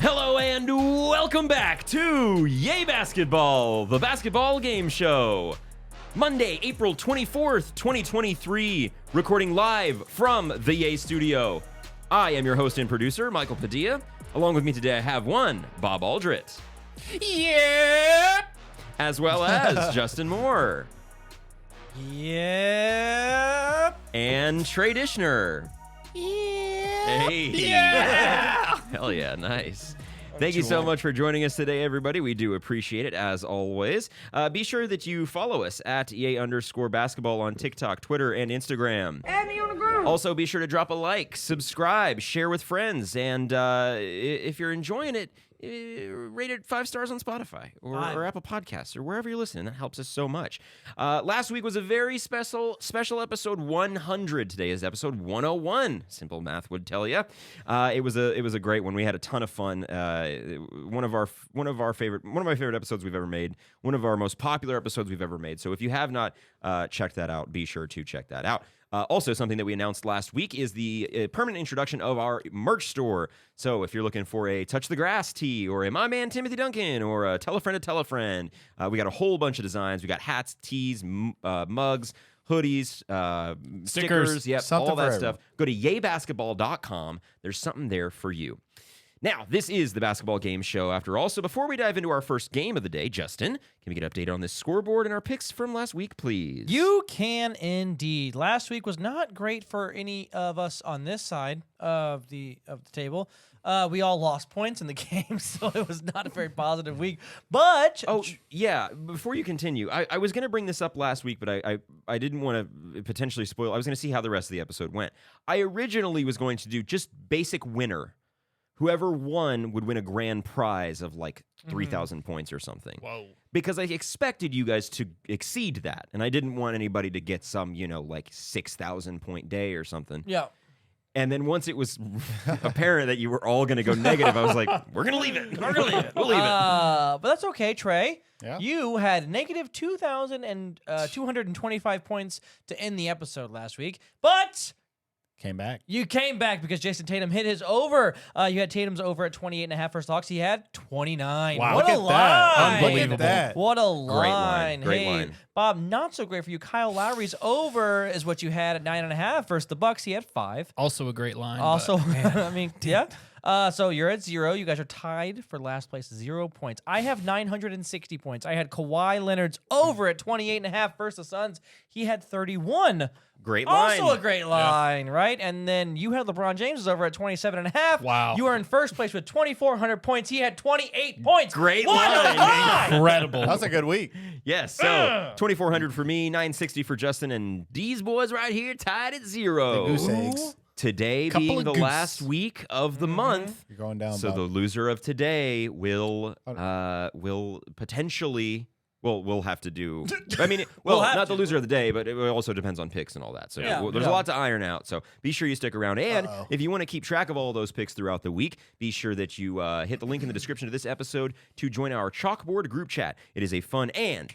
Hello and welcome back to Yay Basketball, the basketball game show. Monday, April 24th, 2023, recording live from the Yay Studio. I am your host and producer, Michael Padilla. Along with me today, I have one, Bob Aldrett. Yeah. As well as Justin Moore. Yeah. And Trey Dishner. Yeah. Hey. Yeah. Hell yeah, nice. Thank you so much for joining us today, everybody. We do appreciate it, as always. Be sure that you follow us at @EA_basketball on TikTok, Twitter, and Instagram. Add me on the group. Also, be sure to drop a like, subscribe, share with friends, and if you're enjoying it, rate it 5 stars on Spotify or Apple Podcasts or wherever you're listening. That helps us so much. Last week was a very special episode 100. Today is episode 101. Simple math would tell you. It was a great one. We had a ton of fun. One of my favorite episodes we've ever made. One of our most popular episodes we've ever made. So if you have not checked that out, be sure to check that out. Also, something that we announced last week is the permanent introduction of our merch store. So if you're looking for a Touch the Grass tee or a My Man Timothy Duncan or a Tell a Friend to Tell a Friend, we got a whole bunch of designs. We got hats, tees, mugs, hoodies, stickers, yep, all that stuff. Go to yaybasketball.com. There's something there for you. Now, this is the basketball game show after all. So before we dive into our first game of the day, Justin, can we get updated on this scoreboard and our picks from last week, please? You can indeed. Last week was not great for any of us on this side of the table. We all lost points in the game, so it was not a very positive week. But yeah, before you continue, I was going to bring this up last week, but I didn't want to potentially spoil. I was going to see how the rest of the episode went. I originally was going to do just basic winner. Whoever won would win a grand prize of like 3,000 points or something. Whoa. Because I expected you guys to exceed that. And I didn't want anybody to get some, like 6,000 point day or something. yeah. And then once it was apparent that you were all going to go negative, I was like, we're going to leave it. We're going to leave it. We'll leave it. But that's okay, Trey. Yeah. You had negative 2,225 points to end the episode last week. But Came back. you came back because Jason Tatum hit his over. You had Tatum's over at 28.5 versus the Hawks. He had 29. Wow. What Look a at that. line. Unbelievable. that. What a line. Great Hey, line. Bob, not so great for you. Kyle Lowry's over is what you had at 9.5 versus the Bucks. He had 5. Also a great line. Also, but- I mean, yeah. So you're at 0. You guys are tied for last place, 0 points. I have 960 points. I had Kawhi Leonard's over at 28.5 versus the Suns. He had 31. Great line. Also a great line, right? And then you had LeBron James over at 27.5. Wow. You are in first place with 2,400 points. He had 28 points. Great What line. a line! Incredible. That was a good week. Yes, so 2,400 for me, 960 for Justin, and these boys right here tied at 0. Goose eggs. Today Couple being of the goose. last week of the month. You're going down. So Bob. the loser of today will potentially, well, we'll have to do. I mean, well, We'll have not the to. loser of the day, but it also depends on picks and all that. So Yeah. there's a lot to iron out. So be sure you stick around. And Uh-oh. if you want to keep track of all those picks throughout the week, be sure that you hit the link in the description of this episode to join our Chalkboard group chat. It is a fun and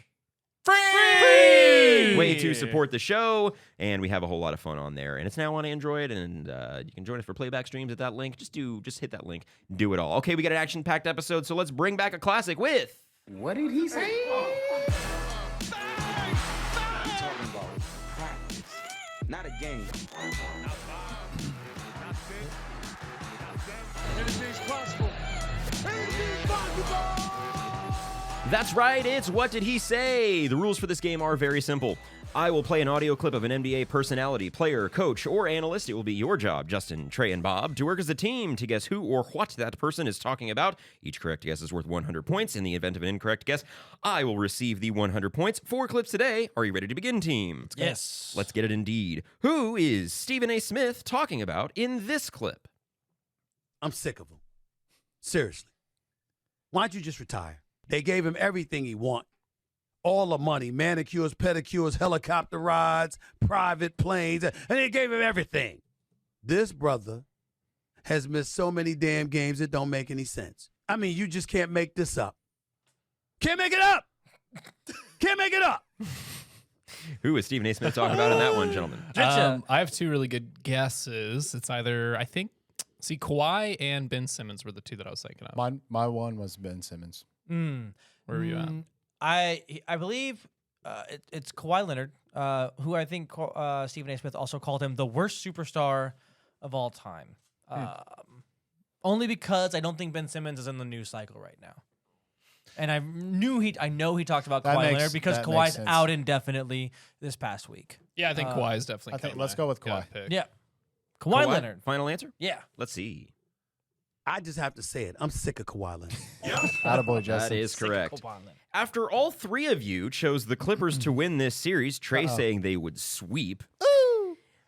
free way to support the show, and we have a whole lot of fun on there. And it's now on Android, and you can join us for playback streams at that link. Just hit that link, do it all. Okay, we got an action-packed episode, so let's bring back a classic with. What did he say? I'm talking about practice, not a game. That's right, it's What Did He Say? The rules for this game are very simple. I will play an audio clip of an NBA personality, player, coach, or analyst. It will be your job, Justin, Trey, and Bob, to work as a team to guess who or what that person is talking about. Each correct guess is worth 100 points. In the event of an incorrect guess, I will receive the 100 points. 4 clips today. Are you ready to begin, team? Yes. Let's get it indeed. Who is Stephen A. Smith talking about in this clip? I'm sick of him. Seriously. Why don't you just retire? They gave him everything he want. All the money, manicures, pedicures, helicopter rides, private planes, and they gave him everything. This brother has missed so many damn games it don't make any sense. I mean, you just can't make this up. Can't make it up. Can't make it up. Who is Stephen A. Smith talking about in that one, gentlemen? I have 2 really good guesses. It's either, I think, See, Kawhi and Ben Simmons were the two that I was thinking of. My one was Ben Simmons. Where were you at? I believe it's Kawhi Leonard, who I think Stephen A. Smith also called him the worst superstar of all time. Only because I don't think Ben Simmons is in the news cycle right now. And I know he talked about Kawhi Leonard because Kawhi's out indefinitely this past week. Yeah, I think Kawhi is definitely. Let's go with Kawhi. Yeah, Kawhi Leonard. Final answer? Yeah. Let's see. I just have to say it. I'm sick of Kawhi Leonard. Attaboy, Justin. That is correct. After all three of you chose the Clippers to win this series, Trey saying they would sweep,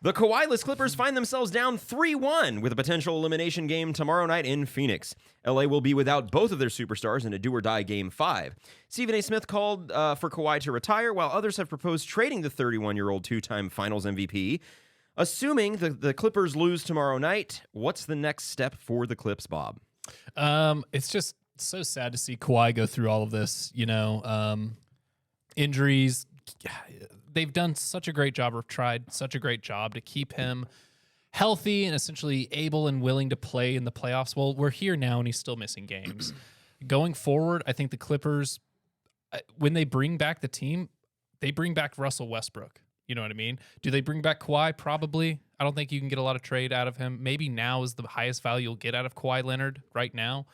the Kawhi-less Clippers find themselves down 3-1 with a potential elimination game tomorrow night in Phoenix. LA will be without both of their superstars in a do-or-die Game 5. Stephen A. Smith called for Kawhi to retire, while others have proposed trading the 31-year-old two-time Finals MVP. Assuming the Clippers lose tomorrow night, what's the next step for the Clips, Bob? It's just so sad to see Kawhi go through all of this, injuries. They've done such a great job, or tried such a great job to keep him healthy and essentially able and willing to play in the playoffs. Well, we're here now and he's still missing games. Going forward, I think the Clippers, when they bring back the team, they bring back Russell Westbrook. You know what I mean? Do they bring back Kawhi? Probably. I don't think you can get a lot of trade out of him. Maybe now is the highest value you'll get out of Kawhi Leonard right now.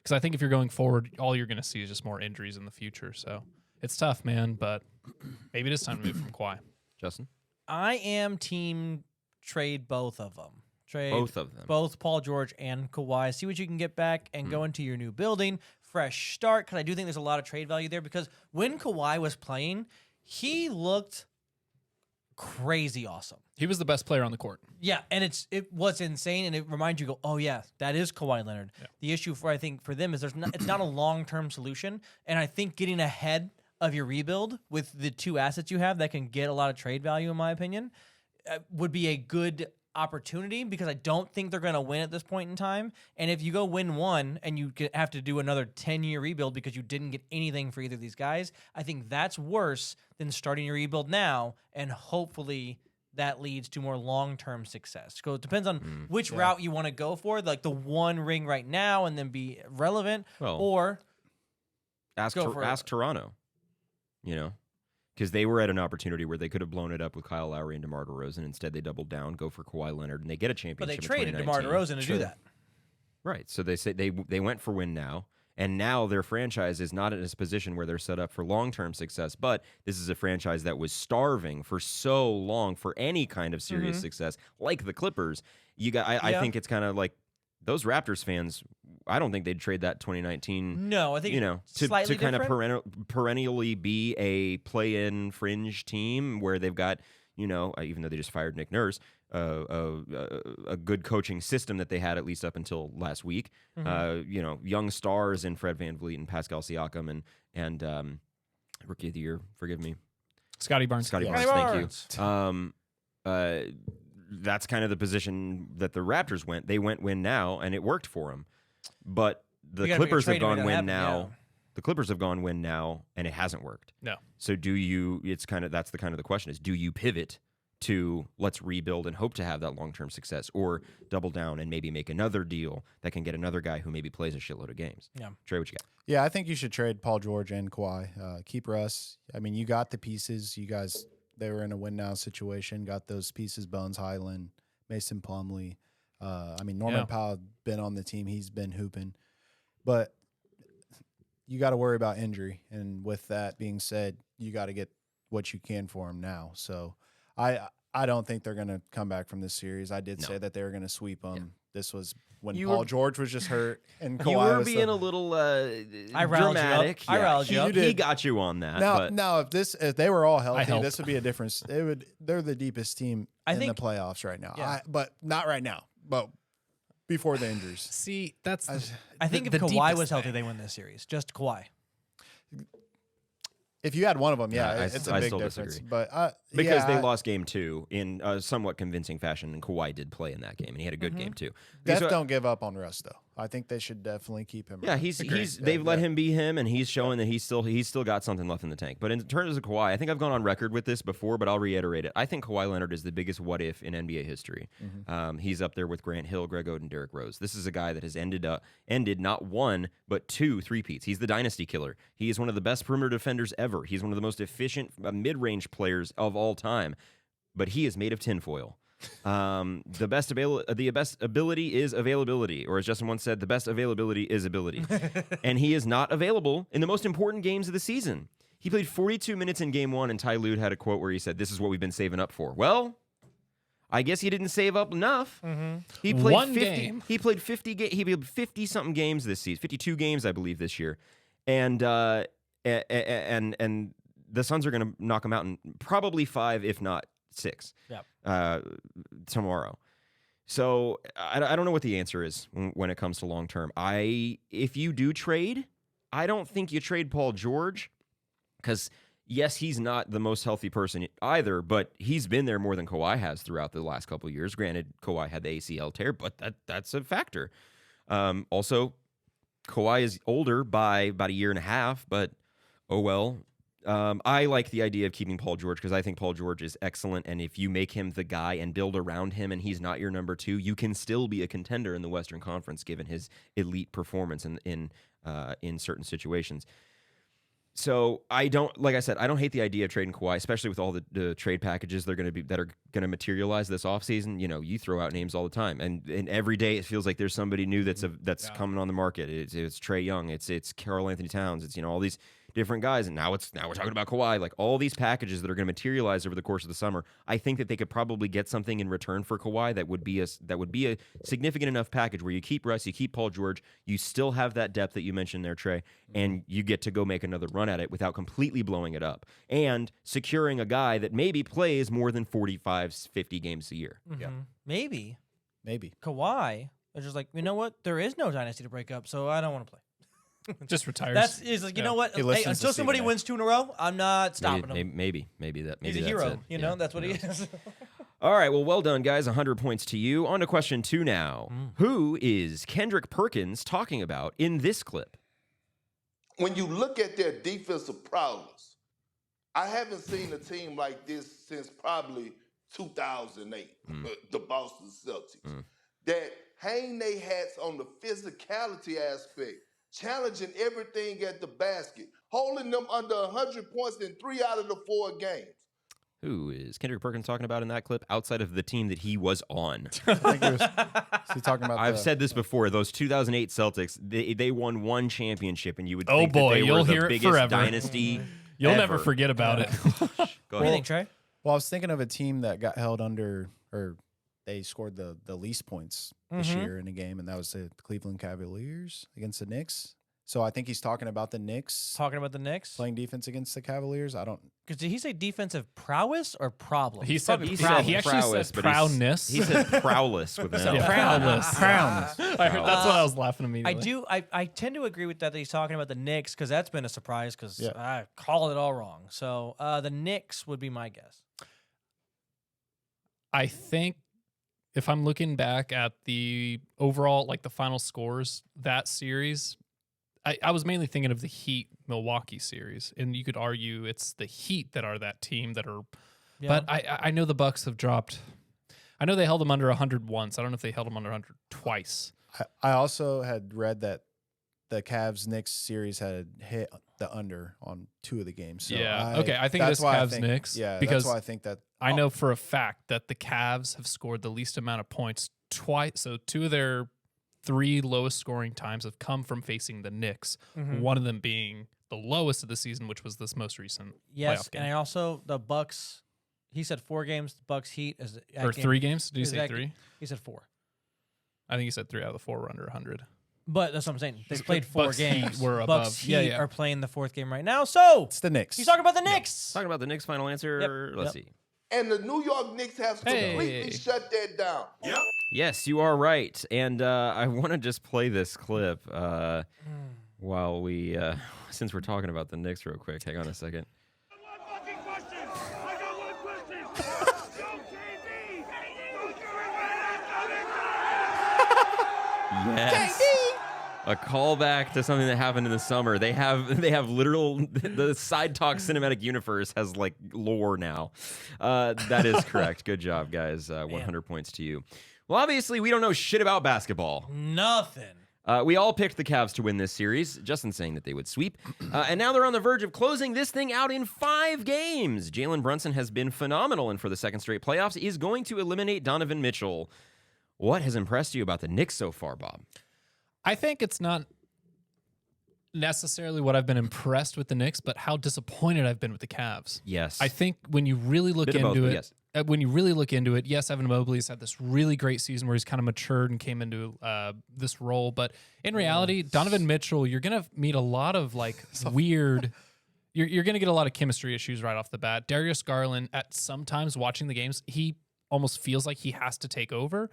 Because I think if you're going forward, all you're going to see is just more injuries in the future. So it's tough, man, but maybe it is time to move from Kawhi. Justin? I am team trade both of them. Trade Both of them. Both Paul George and Kawhi. See what you can get back and go into your new building. Fresh start. Because I do think there's a lot of trade value there. Because when Kawhi was playing, he looked crazy awesome. He was the best player on the court. Yeah, and it was insane, and it reminds you, oh yeah, that is Kawhi Leonard. Yeah. The issue I think for them is it's not a long-term solution, and I think getting ahead of your rebuild with the two assets you have that can get a lot of trade value, in my opinion, would be a good opportunity, because I don't think they're going to win at this point in time. And if you go win one and you have to do another 10-year rebuild because you didn't get anything for either of these guys, I think that's worse than starting your rebuild now, and hopefully that leads to more long-term success. So it depends on which route you want to go for, like the one ring right now and then be relevant, or ask Toronto, because they were at an opportunity where they could have blown it up with Kyle Lowry and DeMar DeRozan. Instead, they doubled down, go for Kawhi Leonard, and they get a championship. But they traded DeMar DeRozan to do that. Right. So they say they went for win now, and now their franchise is not in a position where they're set up for long-term success. But this is a franchise that was starving for so long for any kind of serious success, like the Clippers. I think it's kind of like those Raptors fans. I don't think they'd trade that 2019. No, I think to kind of perennially be a play-in fringe team where they've got, even though they just fired Nick Nurse, a good coaching system that they had at least up until last week. Young stars in Fred VanVleet and Pascal Siakam and Rookie of the Year, forgive me, Scotty Barnes. Thank you. That's kind of the position that the Raptors went. They went win now, and it worked for them. But the Clippers have gone win now. Yeah. The Clippers have gone win now, and it hasn't worked. No. So that's the kind of the question is, do you pivot to let's rebuild and hope to have that long-term success, or double down and maybe make another deal that can get another guy who maybe plays a shitload of games? Yeah. Trey, what you got? Yeah, I think you should trade Paul George and Kawhi. Keep Russ. I mean, you got the pieces. You guys, they were in a win-now situation. Got those pieces, Bones Highland, Mason Plumlee. Norman Powell been on the team. He's been hooping. But you got to worry about injury. And with that being said, you got to get what you can for him now. So I don't think they're going to come back from this series. I did say that they were going to sweep them. Yeah. This was when Paul George was just hurt and Kawhi you were was being a little dramatic. I riled you up. He got you on that. Now, if they were all healthy, this would be a difference. They're the deepest team in the playoffs right now. Yeah. But not right now. But before the injuries. See, that's I think if Kawhi was healthy, they win this series. Just Kawhi. If you had one of them, it's a big still difference. Disagree. But because they lost game 2 in somewhat convincing fashion, and Kawhi did play in that game, and he had a good game too. Don't give up on Russ though. I think they should definitely keep him. Yeah, around. they've let him be him, and he's showing that he's still got something left in the tank. But in terms of Kawhi, I think I've gone on record with this before, but I'll reiterate it. I think Kawhi Leonard is the biggest what if in NBA history. He's up there with Grant Hill, Greg Oden, Derrick Rose. This is a guy that has ended not one but two three-peats. He's the dynasty killer. He is one of the best perimeter defenders ever. He's one of the most efficient mid-range players of all time. But he is made of tinfoil. The best ability is availability, or as Justin once said, the best availability is ability. And he is not available in the most important games of the season. He played 42 minutes in game 1, and Ty Lue had a quote where he said, "This is what we've been saving up for." Well, I guess he didn't save up enough. He played One 50. game. He played 50. He played 50-something games this season, 52 games, I believe, this year, and the Suns are going to knock him out in probably 5, if not 6. Tomorrow. So I don't know what the answer is when it comes to long term. If you do trade, I don't think you trade Paul George, because yes, he's not the most healthy person either, but he's been there more than Kawhi has throughout the last couple of years. Granted, Kawhi had the ACL tear, but that's a factor. Also, Kawhi is older by about a year and a half, but oh well. I like the idea of keeping Paul George because I think Paul George is excellent, and if you make him the guy and build around him and he's not your number 2, you can still be a contender in the Western Conference given his elite performance in certain situations. So I don't hate the idea of trading Kawhi, especially with all the trade packages that are going to materialize this offseason. You know, you throw out names all the time, and every day it feels like there's somebody new that's coming on the market. It's Trae Young, it's Karl Anthony Towns, it's all these different guys, and now we're talking about Kawhi. Like all these packages that are going to materialize over the course of the summer, I think that they could probably get something in return for Kawhi that would be a significant enough package where you keep Russ, you keep Paul George, you still have that depth that you mentioned there, Trey, and you get to go make another run at it without completely blowing it up and securing a guy that maybe plays more than 45, 50 games a year. Yeah, maybe Maybe. Kawhi is just like, you know what? There is no dynasty to break up, so I don't want to play. Just retires. That's like, you know what? He Hey, listens until to somebody Stephen A. wins 2 in a row, I'm not stopping him. Maybe He's that's a hero. it. You know, that's what he is. All right, well done, guys. 100 points to you. On to question 2 now. Who is Kendrick Perkins talking about in this clip? When you look at their defensive prowess, I haven't seen a team like this since probably 2008, the Boston Celtics, that hang their hats on the physicality aspect, challenging everything at the basket, holding them under 100 points in 3 out of the 4 games. Who is Kendrick Perkins talking about in that clip outside of the team that he was on? I think is he talking about? I've said this before. Those 2008 Celtics, they won 1 championship, and you would Oh, think boy, that they you'll were the hear it biggest forever. dynasty You'll ever. never forget about it. Go What do you ahead. think, Trey? Well, I was thinking of a team that got held under, or they scored the least points this year in a game, and that was the Cleveland Cavaliers against the Knicks. So I think he's talking about the Knicks Talking about the Knicks? playing defense against the Cavaliers. I don't. Because did he say defensive prowess or problem? He said Probably he prowess. actually Prowess, said but he's- proudness. He said prowess with an L. Proudness. I heard that's what I was laughing I immediately. I tend to agree with that he's talking about the Knicks because that's been a surprise because Yeah. I call it all wrong. So the Knicks would be my guess. I think if I'm looking back at the overall, like the final scores, that series, I was mainly thinking of the Heat Milwaukee series, and you could argue it's the Heat that are that team that are. Yeah. But I know the Bucks have dropped. I know they held them under 100 once. I don't know if they held them under 100 twice. I also had read that the Cavs Knicks series had hit the under on 2 of the games. So Yeah. Okay, I think that's this why I Cavs think- Knicks, Yeah, because that's why I think that. I know for a fact that the Cavs have scored the least amount of points twice. So 2 of their 3 lowest scoring times have come from facing the Knicks. One of them being the lowest of the season, which was this most recent Yes, playoff game. and I also the Bucks. He said 4 games. Bucks Heat is Or 3 games? Did you is say that- 3? He said 4. I think you said 3 out of the 4 were under 100. But that's what I'm saying. They played 4 Bucks Heat games. were Bucks above. Heat Yeah, yeah. are playing the 4th game right now. So It's the Knicks. he's talking about the Knicks. Talking about the Knicks' final answer. Yep. Let's see. And the New York Knicks have completely Hey. shut that down. Yep. Yes, you are right. And I want to just play this clip while we, since we're talking about the Knicks real quick. Hang on a second. Yes. A callback to something that happened in the summer. They have literal the Side Talk cinematic universe has like lore now. That is correct. Good job, guys. 100 points to you. Well, obviously we don't know shit about basketball. Nothing. We all picked the Cavs to win this series. Justin saying that they would sweep, and now they're on the verge of closing this thing out in 5 games. Jalen Brunson has been phenomenal, and for the second straight playoffs, is going to eliminate Donovan Mitchell. What has impressed you about the Knicks so far, Bob? I think it's not necessarily what I've been impressed with the Knicks, but how disappointed I've been with the Cavs. Yes. I think when you really look Bit of into both, it, yes. when you really look into it, yes, Evan Mobley's had this really great season where he's kind of matured and came into this role. But in reality, Donovan Mitchell, you're going to meet a lot of like weird. You're going to get a lot of chemistry issues right off the bat. Darius Garland, at sometimes watching the games, he almost feels like he has to take over.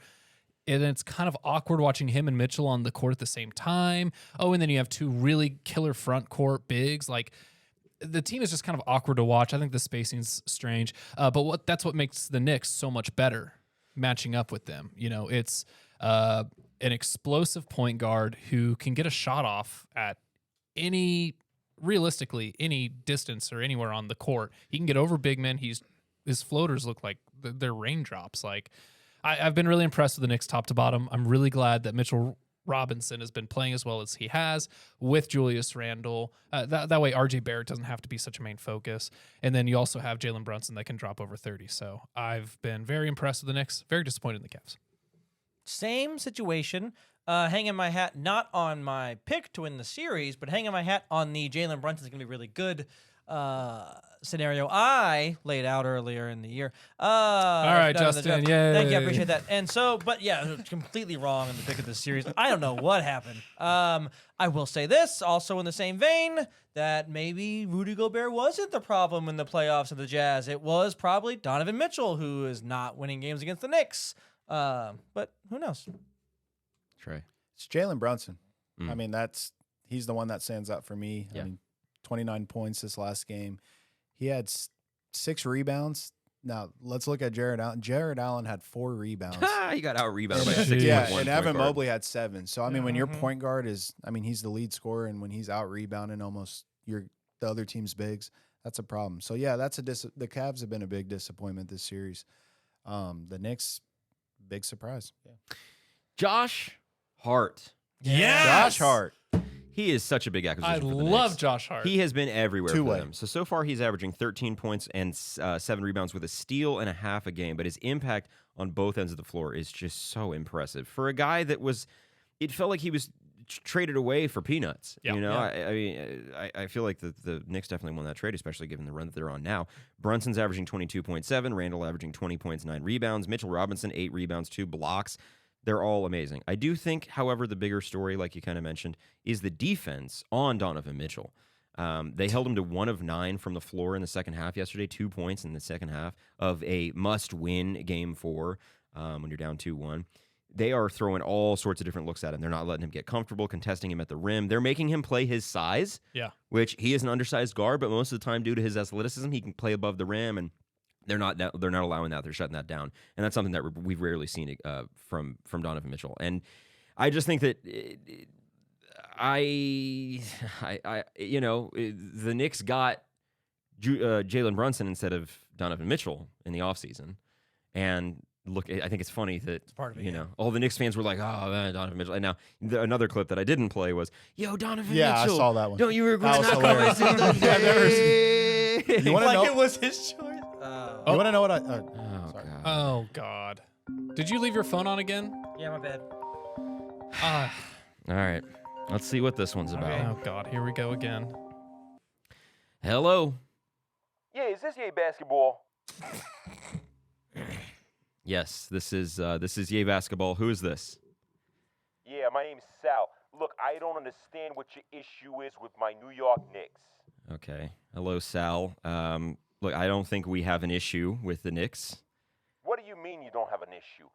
And it's kind of awkward watching him and Mitchell on the court at the same time. Oh, and then you have 2 really killer front court bigs. Like, the team is just kind of awkward to watch. I think the spacing's strange. But that's what makes the Knicks so much better matching up with them. You know, it's an explosive point guard who can get a shot off at realistically, any distance or anywhere on the court. He can get over big men. His floaters look like they're raindrops. Like, I've been really impressed with the Knicks top to bottom. I'm really glad that Mitchell Robinson has been playing as well as he has with Julius Randle. That way RJ Barrett doesn't have to be such a main focus. And then you also have Jalen Brunson that can drop over 30. So I've been very impressed with the Knicks, very disappointed in the Cavs. Same situation. Hanging my hat not on my pick to win the series, but hanging my hat on the Jalen Brunson's going to be really good scenario I laid out earlier in the year. All right, Justin. Yay. Thank you. I appreciate that. And so, but yeah, I was completely wrong in the pick of the series. I don't know what happened. I will say this also in the same vein that maybe Rudy Gobert wasn't the problem in the playoffs of the Jazz. It was probably Donovan Mitchell who is not winning games against the Knicks. But who knows? Trey. It's Jalen Brunson. I mean, he's the one that stands out for me. Yeah. I mean, 29 points this last game. He had 6 rebounds. Now, let's look at Jared Allen. Jared Allen had 4 rebounds. He got out-rebounded by 6 Yeah, point and Evan guard. Mobley had 7. So, I mean, when your point guard is, I mean, he's the lead scorer, and when he's out-rebounding almost the other team's bigs, that's a problem. So, yeah, the Cavs have been a big disappointment this series. The Knicks, big surprise. Yeah. Josh Hart. Yes! Josh Hart. He is such a big acquisition I for the love Knicks. Josh Hart. He has been everywhere for Two-way. them. So far he's averaging 13 points and 7 rebounds with a steal and a half a game, but his impact on both ends of the floor is just so impressive. For a guy that it felt like he was traded away for peanuts. Yeah. You know, Yeah. I mean, I feel like the Knicks definitely won that trade, especially given the run that they're on now. Brunson's averaging 22.7, Randall averaging 20 points, 9 rebounds, Mitchell Robinson, 8 rebounds, 2 blocks. They're all amazing. I do think, however, the bigger story, like you kind of mentioned, is the defense on Donovan Mitchell. They held him to 1 of 9 from the floor in the second half yesterday, 2 points in the second half of a must-win game 4 when you're down 2-1. They are throwing all sorts of different looks at him. They're not letting him get comfortable, contesting him at the rim. They're making him play his size, which he is an undersized guard, but most of the time, due to his athleticism, he can play above the rim, and they're not allowing that. They're shutting that down, and that's something that we've rarely seen from Donovan Mitchell. And I just think that the Knicks got Jalen Brunson instead of Donovan Mitchell in the offseason. And look, I think it's funny that part of it, all the Knicks fans were like, "Oh, man, Donovan Mitchell." And now another clip that I didn't play was, "Yo, Donovan Yeah, Mitchell, I saw that one. don't you regret That was not coming to the hilarious. I've never game?" You want to Like know? it was his choice. You want to know what I? Oh, sorry. God. Oh, God. Did you leave your phone on again? Yeah, my bad. All right, let's see what this one's about. Oh, God. Here we go again. Hello. Yeah, is this Yay Basketball? Yes, this is Yay Basketball. Who is this? Yeah, my name's Sal. Look, I don't understand what your issue is with my New York Knicks. Okay. Hello, Sal. Look, I don't think we have an issue with the Knicks. What do you mean you don't have an issue?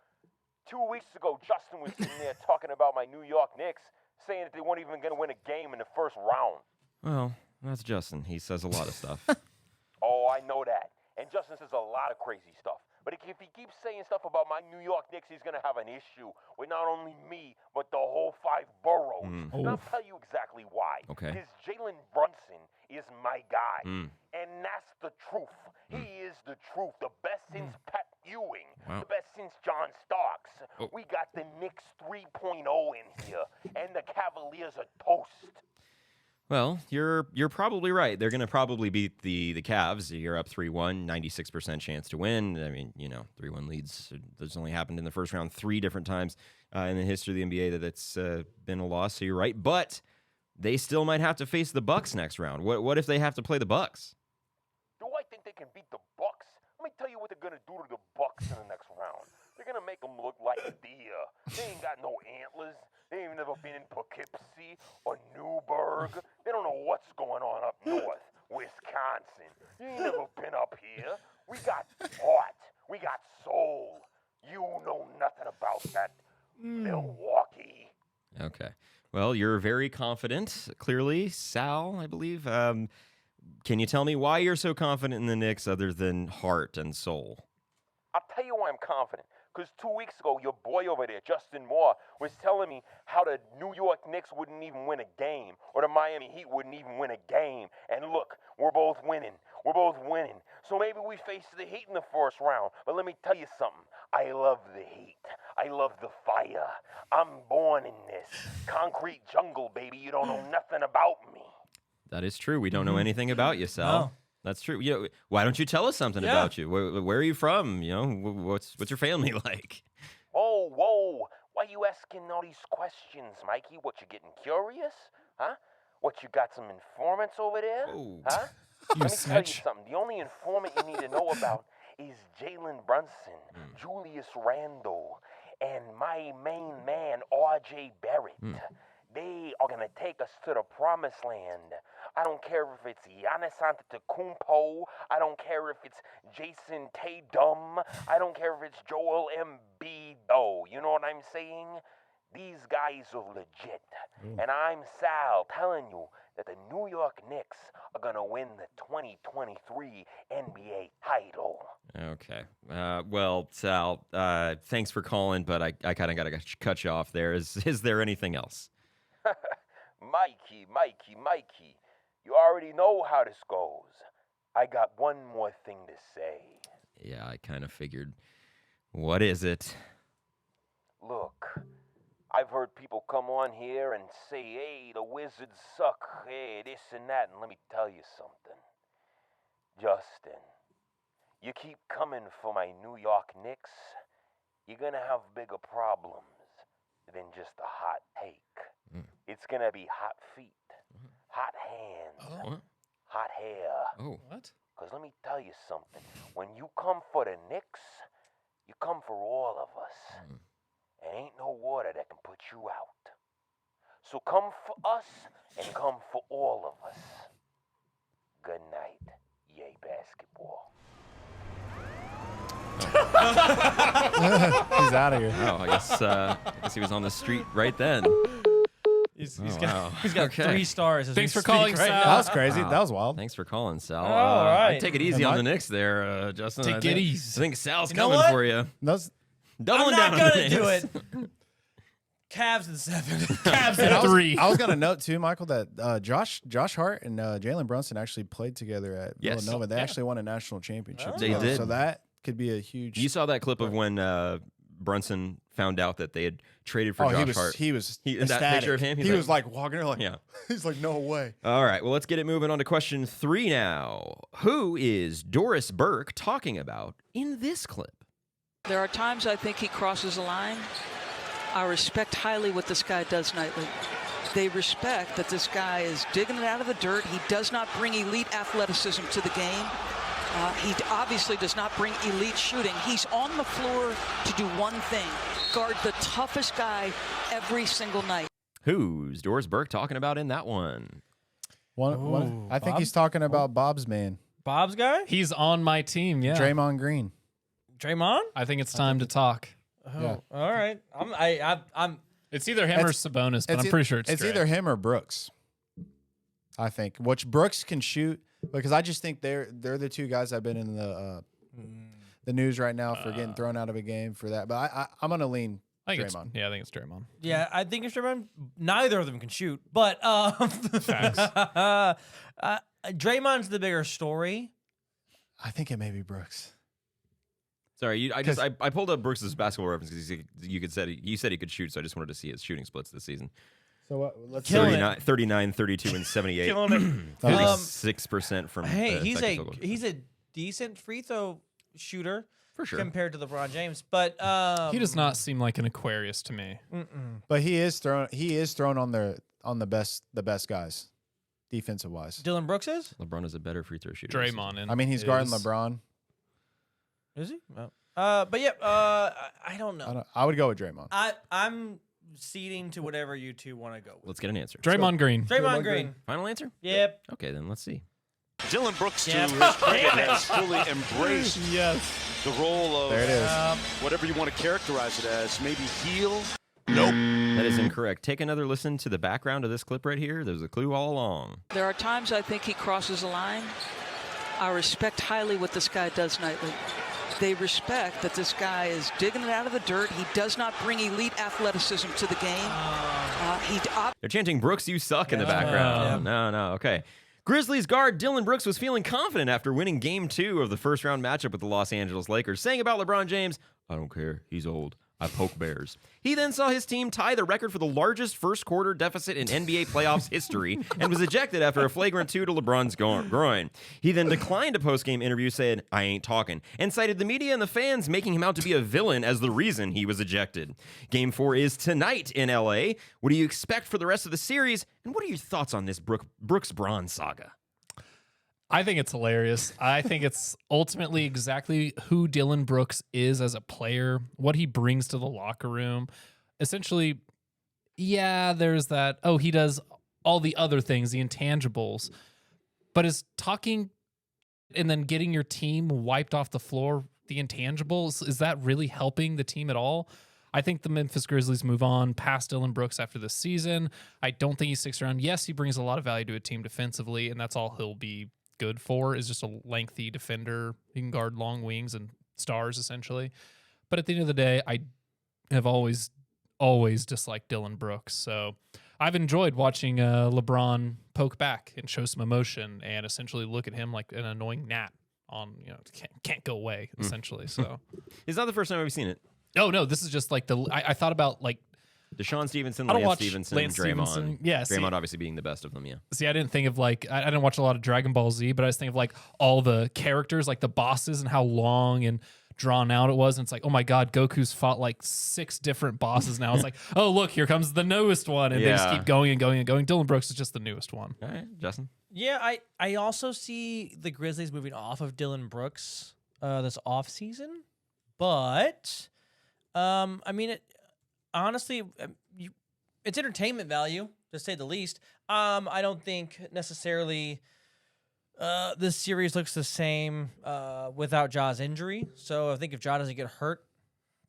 2 weeks ago, Justin was sitting there talking about my New York Knicks, saying that they weren't even going to win a game in the first round. Well, that's Justin. He says a lot of stuff. Oh, I know that. And Justin says a lot of crazy stuff. But if he keeps saying stuff about my New York Knicks, he's going to have an issue with not only me, but the whole 5 boroughs. And I'll tell you exactly why. Okay. Because Jalen Brunson is my guy. And that's the truth. He is the truth. The best since Pat Ewing. Wow. The best since John Starks. We got the Knicks 3.0 in here. And the Cavaliers are toast. Well, you're probably right. They're going to probably beat the Cavs. You're up 3-1, 96% chance to win. I mean, 3-1 leads. That's only happened in the first round 3 different times in the history of the NBA that's been a loss. So you're right, but they still might have to face the Bucks next round. What if they have to play the Bucks? Do I think they can beat the Bucks? Let me tell you what they're gonna do to the Bucks in the next round. They're gonna make them look like deer. They ain't got no antlers. They ain't never been in Poughkeepsie or Newburgh. They don't know what's going on up north, Wisconsin. You ain't never been up here. We got heart. We got soul. You know nothing about that, Milwaukee. Okay. Well, you're very confident, clearly. Sal, I believe. Can you tell me why you're so confident in the Knicks other than heart and soul? I'll tell you why I'm confident. Because 2 weeks ago, your boy over there, Justin Moore, was telling me how the New York Knicks wouldn't even win a game, or the Miami Heat wouldn't even win a game. And look, we're both winning. We're both winning. So maybe we face the Heat in the first round. But let me tell you something. I love the Heat. I love the fire. I'm born in this concrete jungle, baby. You don't know nothing about me. That is true. We don't know anything about you, Sal. No. That's true. Why don't you tell us something about you? Where are you from? What's your family like? Whoa. Why you asking all these questions, Mikey? What, you getting curious? Huh? What, you got some informants over there? Oh. Huh? You Let me tell you snitch. something. The only informant you need to know about is Jalen Brunson, Julius Randle, and my main man, R.J. Barrett. They are going to take us to the promised land. I don't care if it's Giannis Antetokounmpo. I don't care if it's Jason Tatum. I don't care if it's Joel Embiid. Oh, you know what I'm saying? These guys are legit. And I'm Sal telling you that the New York Knicks are going to win the 2023 NBA title. Okay. Well, Sal, thanks for calling, but I kind of got to cut you off there. Is there anything else? Mikey, you already know how this goes. I got one more thing to say. Yeah, I kind of figured. What is it? Look, I've heard people come on here and say, hey, the Wizards suck, hey, this and that, and let me tell you something. Justin, you keep coming for my New York Knicks, you're gonna have bigger problems than just a hot take. It's gonna be hot feet, hot hands, hot hair. Oh. What? Because let me tell you something. When you come for the Knicks, you come for all of us. And ain't no water that can put you out. So come for us and come for all of us. Good night, yay basketball. He's out of here. Oh, I guess he was on the street right then. He's Oh, got wow. he's got Okay. 3 stars. As Thanks we for calling, speak right Sal. now. That was crazy. Wow. That was wild. Thanks for calling, Sal. All right. I'd take it easy Am on I- the Knicks there, Justin. Take I it think, easy. I think Sal's You know coming what? for you. That's, Doubling I'm down not on gonna the do Knicks. it. Cavs in 7. Cavs and at 3. I was gonna note too, Michael, that Josh Hart and Jalen Brunson actually played together at Yes. Villanova. They actually won a national championship. They together. did. So that could be a huge. You saw that clip of when Brunson found out that they had traded for Josh Hart. He was that ecstatic. picture of him. He was like walking around like, Yeah. He's like, no way. All right, well, let's get it moving on to question 3 now. Who is Doris Burke talking about in this clip? There are times I think he crosses a line. I respect highly what this guy does nightly. They respect that this guy is digging it out of the dirt. He does not bring elite athleticism to the game. He obviously does not bring elite shooting. He's on the floor to do one thing, guard the toughest guy every single night. Who's Doris Burke talking about in that one? I think Bob? he's talking about Bob's man, Bob's guy? He's on my team, yeah. Draymond Green. Draymond? I think it's time to talk. Oh, Yeah. all right. I'm It's either him or Sabonis, but I'm pretty sure it's Dre. either him or Brooks. I think which Brooks can shoot because I just think they're the two guys I've been in the news right now for getting thrown out of a game for that. But I'm going to lean Draymond. I think it's Draymond. Yeah, I think it's Draymond. Neither of them can shoot, but Facts. Draymond's the bigger story. I think it may be Brooks. Sorry, I pulled up Brooks's basketball reference because you said he could shoot, so I just wanted to see his shooting splits this season. So let's 39, 32, and 78. Killing it. 46% from. Hey, effective field goal. he's a decent free throw shooter for sure compared to LeBron James, but He does not seem like an Aquarius to me. But he is thrown on the best guys, defensive wise. Dillon Brooks is? LeBron is a better free throw shooter. Draymond. I mean, he's guarding LeBron. Is he? But yeah, I don't know. I would go with Draymond. I'm ceding to whatever you two want to go with. Let's get an answer. Draymond Green. Draymond Green. Final answer? Yep. Okay, then let's see. Dillon Brooks, to Yep. his credit, has fully embraced the role of There it is. whatever you want to characterize it as, maybe heel. That is incorrect. Take another listen to the background of this clip right here. There's a clue all along. There are times I think he crosses a line. I respect highly what this guy does nightly. They respect that this guy is digging it out of the dirt. He does not bring elite athleticism to the game. They're chanting, Brooks, you suck in the background. No. Okay. Grizzlies guard Dillon Brooks was feeling confident after winning Game 2 of the first-round matchup with the Los Angeles Lakers, saying about LeBron James, I don't care. He's old. I poke bears. He then saw his team tie the record for the largest first-quarter deficit in NBA playoffs history and was ejected after a flagrant 2 to LeBron's groin. He then declined a post-game interview, saying, I ain't talking, and cited the media and the fans making him out to be a villain as the reason he was ejected. Game 4 is tonight in LA. What do you expect for the rest of the series, and what are your thoughts on this Brooks-Braun saga? I think it's hilarious. I think it's ultimately exactly who Dillon Brooks is as a player, what he brings to the locker room. Essentially, yeah, there's that, he does all the other things, the intangibles. But is talking and then getting your team wiped off the floor, the intangibles, is that really helping the team at all? I think the Memphis Grizzlies move on past Dillon Brooks after this season. I don't think he sticks around. Yes, he brings a lot of value to a team defensively, and that's all he'll be good for, is just a lengthy defender. He can guard long wings and stars, essentially. But at the end of the day, I have always disliked Dillon Brooks. So I've enjoyed watching LeBron poke back and show some emotion and essentially look at him like an annoying gnat on, can't go away, essentially. So It's not the first time I've seen it. Oh, no, this is just like I thought about like Deshaun Stevenson, I don't Lance watch Stevenson, Lance Draymond. Stevenson. Yeah, Draymond obviously being the best of them, yeah. See, I didn't think of I didn't watch a lot of Dragon Ball Z, but I was thinking of like all the characters, like the bosses and how long and drawn out it was. And it's like, oh my God, Goku's fought like 6 different bosses now. It's like, oh, look, here comes the newest one. And they just keep going and going and going. Dillon Brooks is just the newest one. All right, Justin? Yeah, I also see the Grizzlies moving off of Dillon Brooks this offseason. But, I mean, honestly, it's entertainment value, to say the least. I don't think necessarily this series looks the same without Ja's injury. So I think if Ja doesn't get hurt,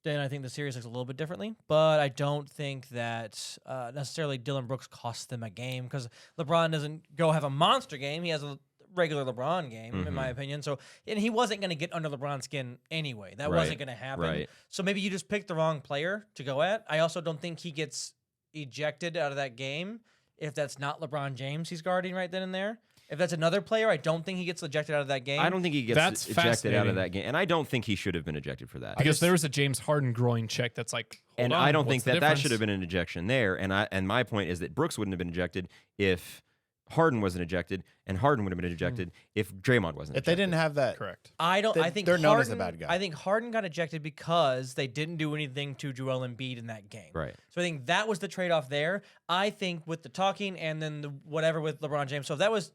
then I think the series looks a little bit differently. But I don't think that necessarily Dillon Brooks costs them a game, because LeBron doesn't go have a monster game. He has a regular LeBron game, in my opinion. So, and he wasn't going to get under LeBron's skin anyway. That wasn't going to happen. Right. So maybe you just picked the wrong player to go at. I also don't think he gets ejected out of that game if that's not LeBron James he's guarding right then and there. If that's another player, I don't think he gets ejected out of that game. I don't think he gets ejected out fascinating. of that game. And I don't think he should have been ejected for that. Because there was a James Harden groin check that's like, And hold on, I don't what's think the that should difference? have been an ejection there. And my point is that Brooks wouldn't have been ejected if Harden wasn't ejected, and Harden would have been ejected if Draymond wasn't If they ejected. didn't have that, Correct. I don't. I think they're known Harden, as the bad guy. I think Harden got ejected because they didn't do anything to Joel Embiid in that game. Right. So I think that was the trade-off there. I think with the talking and then the whatever with LeBron James. So if that was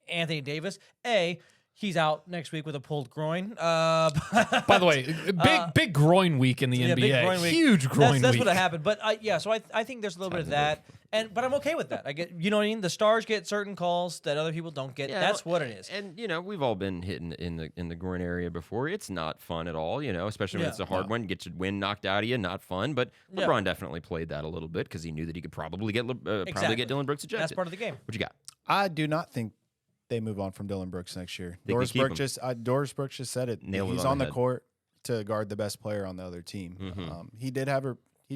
Anthony Davis, he's out next week with a pulled groin. By the way, big groin week in the NBA. Big groin week. Huge groin That's week. what happened. But so I think there's a little bit of that. But I'm okay with that. I get, you know what I mean? The stars get certain calls that other people don't get. Yeah, That's what it is. And we've all been hit in the groin area before. It's not fun at all, especially when it's a hard one. Get your wind knocked out of you, not fun. But LeBron definitely played that a little bit because he knew that he could probably get Dillon Brooks ejected. That's part of the game. What you got? I do not think they move on from Dillon Brooks next year. They Doris can keep Brooks just said it. Nailed it He's on on the the head. court to guard the best player on the other team. He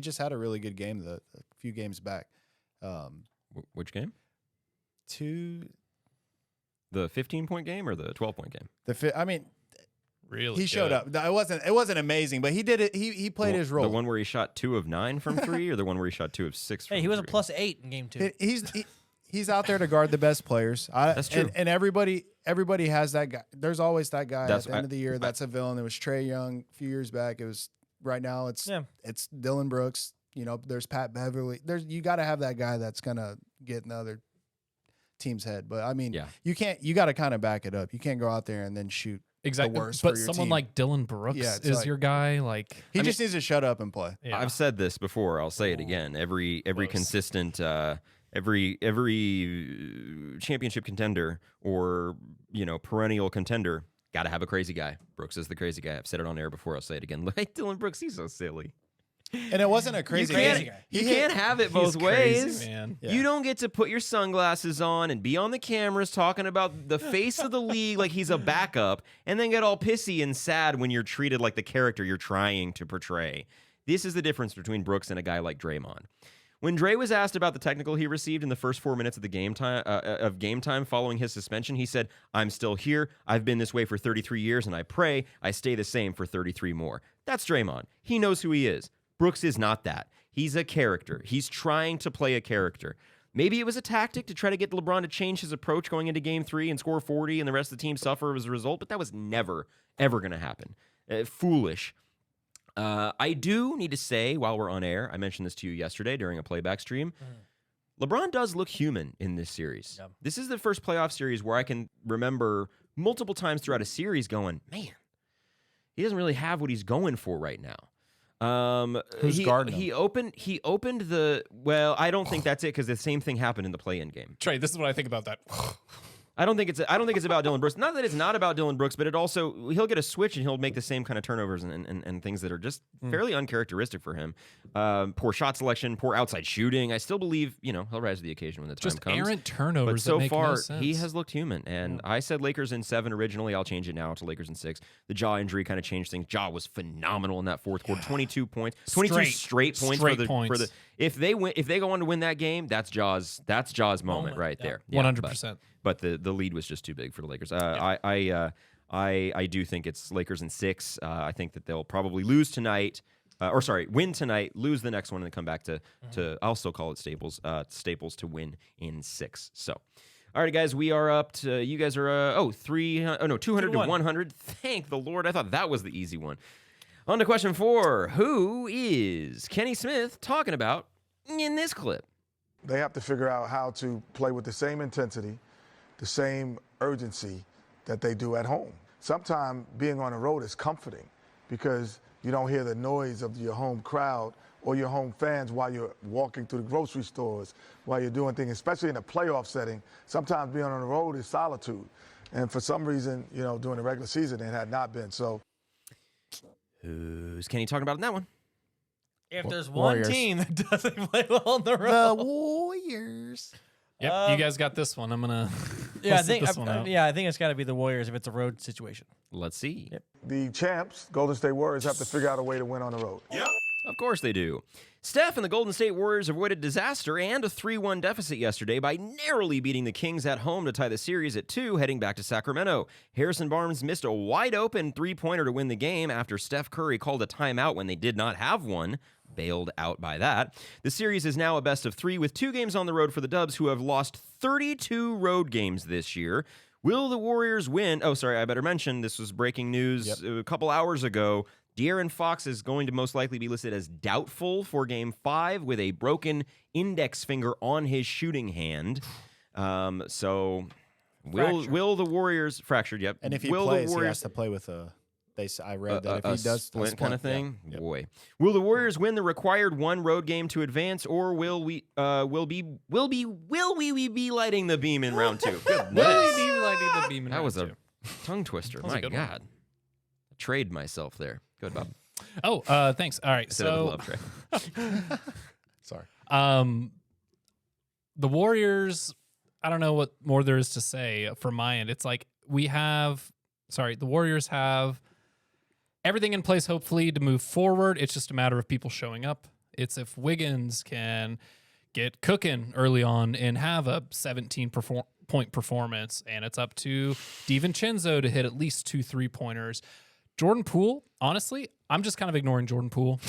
just had a really good game a few games back. Which game? The 15-point game or the 12-point game? Really, he showed up. It wasn't amazing, but he did it. He played his role. The one where he shot 2 of 9 from 3, or the one where he shot 2 of 6 from Hey, he was a 3? +8 in game 2. He's out there to guard the best players. That's true. And everybody has that guy. There's always that guy at the end of the year. That's a villain. It was Trae Young a few years back. It was right now. It's Dillon Brooks. You know, there's Pat Beverly. You got to have that guy that's gonna get in the other team's head. But I mean, you can't. You got to kind of back it up. You can't go out there and then shoot exactly. the worst. But for your someone team. like Dillon Brooks is your guy. Like he just needs to shut up and play. Yeah. I've said this before. I'll say it again. Every consistent. Every championship contender or perennial contender got to have a crazy guy. Brooks is the crazy guy. I've said it on air before. I'll say it again. Look at Dillon Brooks. He's so silly. And it wasn't a crazy guy. You can't have it both He's ways. crazy, man. Yeah. You don't get to put your sunglasses on and be on the cameras talking about the face of the league like he's a backup and then get all pissy and sad when you're treated like the character you're trying to portray. This is the difference between Brooks and a guy like Draymond. When Dre was asked about the technical he received in the first 4 minutes of the game time following his suspension, he said, "I'm still here. I've been this way for 33 years, and I pray I stay the same for 33 more." That's Draymond. He knows who he is. Brooks is not that. He's a character. He's trying to play a character. Maybe it was a tactic to try to get LeBron to change his approach going into Game 3 and score 40 and the rest of the team suffer as a result, but that was never, ever going to happen. Foolish. I do need to say, while we're on air, I mentioned this to you yesterday during a playback stream, LeBron does look human in this series. Yep. This is the first playoff series where I can remember multiple times throughout a series going, man, he doesn't really have what he's going for right now. Who's guarding him? He opened the, well, I don't think that's it because the same thing happened in the play-in game. Trey, this is what I think about that. I don't think it's about Dillon Brooks. Not that it's not about Dillon Brooks, but it also he'll get a switch and he'll make the same kind of turnovers and things that are just fairly uncharacteristic for him. Poor shot selection, poor outside shooting. I still believe he'll rise to the occasion when the time Just comes. errant turnovers. But so that make far no sense. he has looked human. And I said Lakers in 7 originally. I'll change it now to Lakers in 6. The Jaw injury kind of changed things. Jaw was phenomenal in that fourth quarter. 22 points, 22 straight points for the. If they go on to win that game, that's Jaw's moment right there. 100%. But the lead was just too big for the Lakers. I do think it's Lakers in 6. I think that they'll probably lose tonight. Win tonight, lose the next one, and then come back to I'll still call it Staples to win in 6. So, all right, guys, we are up to, you guys are 200 to 100. Thank the Lord. I thought that was the easy one. On to question 4. Who is Kenny Smith talking about in this clip? They have to figure out how to play with the same intensity, the same urgency that they do at home. Sometimes being on the road is comforting because you don't hear the noise of your home crowd or your home fans while you're walking through the grocery stores, while you're doing things, especially in a playoff setting. Sometimes being on the road is solitude. And for some reason, during the regular season, it had not been. So, who's Kenny talking about in that one? If there's Warriors. one team that doesn't play well on the road, The Warriors. Yep, you guys got this one. I'm gonna. I sit this one out. think it's got to be the Warriors if it's a road situation. Let's see. Yep. the champs, Golden State Warriors, have to figure out a way to win on the road. Of course they do. Steph and the Golden State Warriors avoided disaster and a 3-1 deficit yesterday by narrowly beating the Kings at home to tie the series at 2, heading back to Sacramento. Harrison Barnes missed a wide-open three-pointer to win the game after Steph Curry called a timeout when they did not have one. Bailed out by that. The series is now a best of 3 with 2 games on the road for the Dubs, who have lost 32 road games this year. Will the Warriors win? Oh, sorry, I better mention this was breaking news a couple hours ago. De'Aaron Fox is going to most likely be listed as doubtful for Game 5 with a broken index finger on his shooting hand. So will the Warriors fractured? Yep. And if he will plays, the Warriors, he has to play with a. I read that if he does splint kind of thing, yeah. boy, will the Warriors win the required 1 road game to advance, or will we be lighting the beam in round 2? Goodness. That was a tongue twister. My good God, trade myself there. Good, Bob. Oh, thanks. All right, Instead of the love trade. Sorry. The Warriors, I don't know what more there is to say from my end. It's like the Warriors have everything in place, hopefully, to move forward. It's just a matter of people showing up. It's if Wiggins can get cooking early on and have a 17-point performance, and it's up to DiVincenzo to hit at least 2 3-pointers. Jordan Poole, honestly, I'm just kind of ignoring Jordan Poole.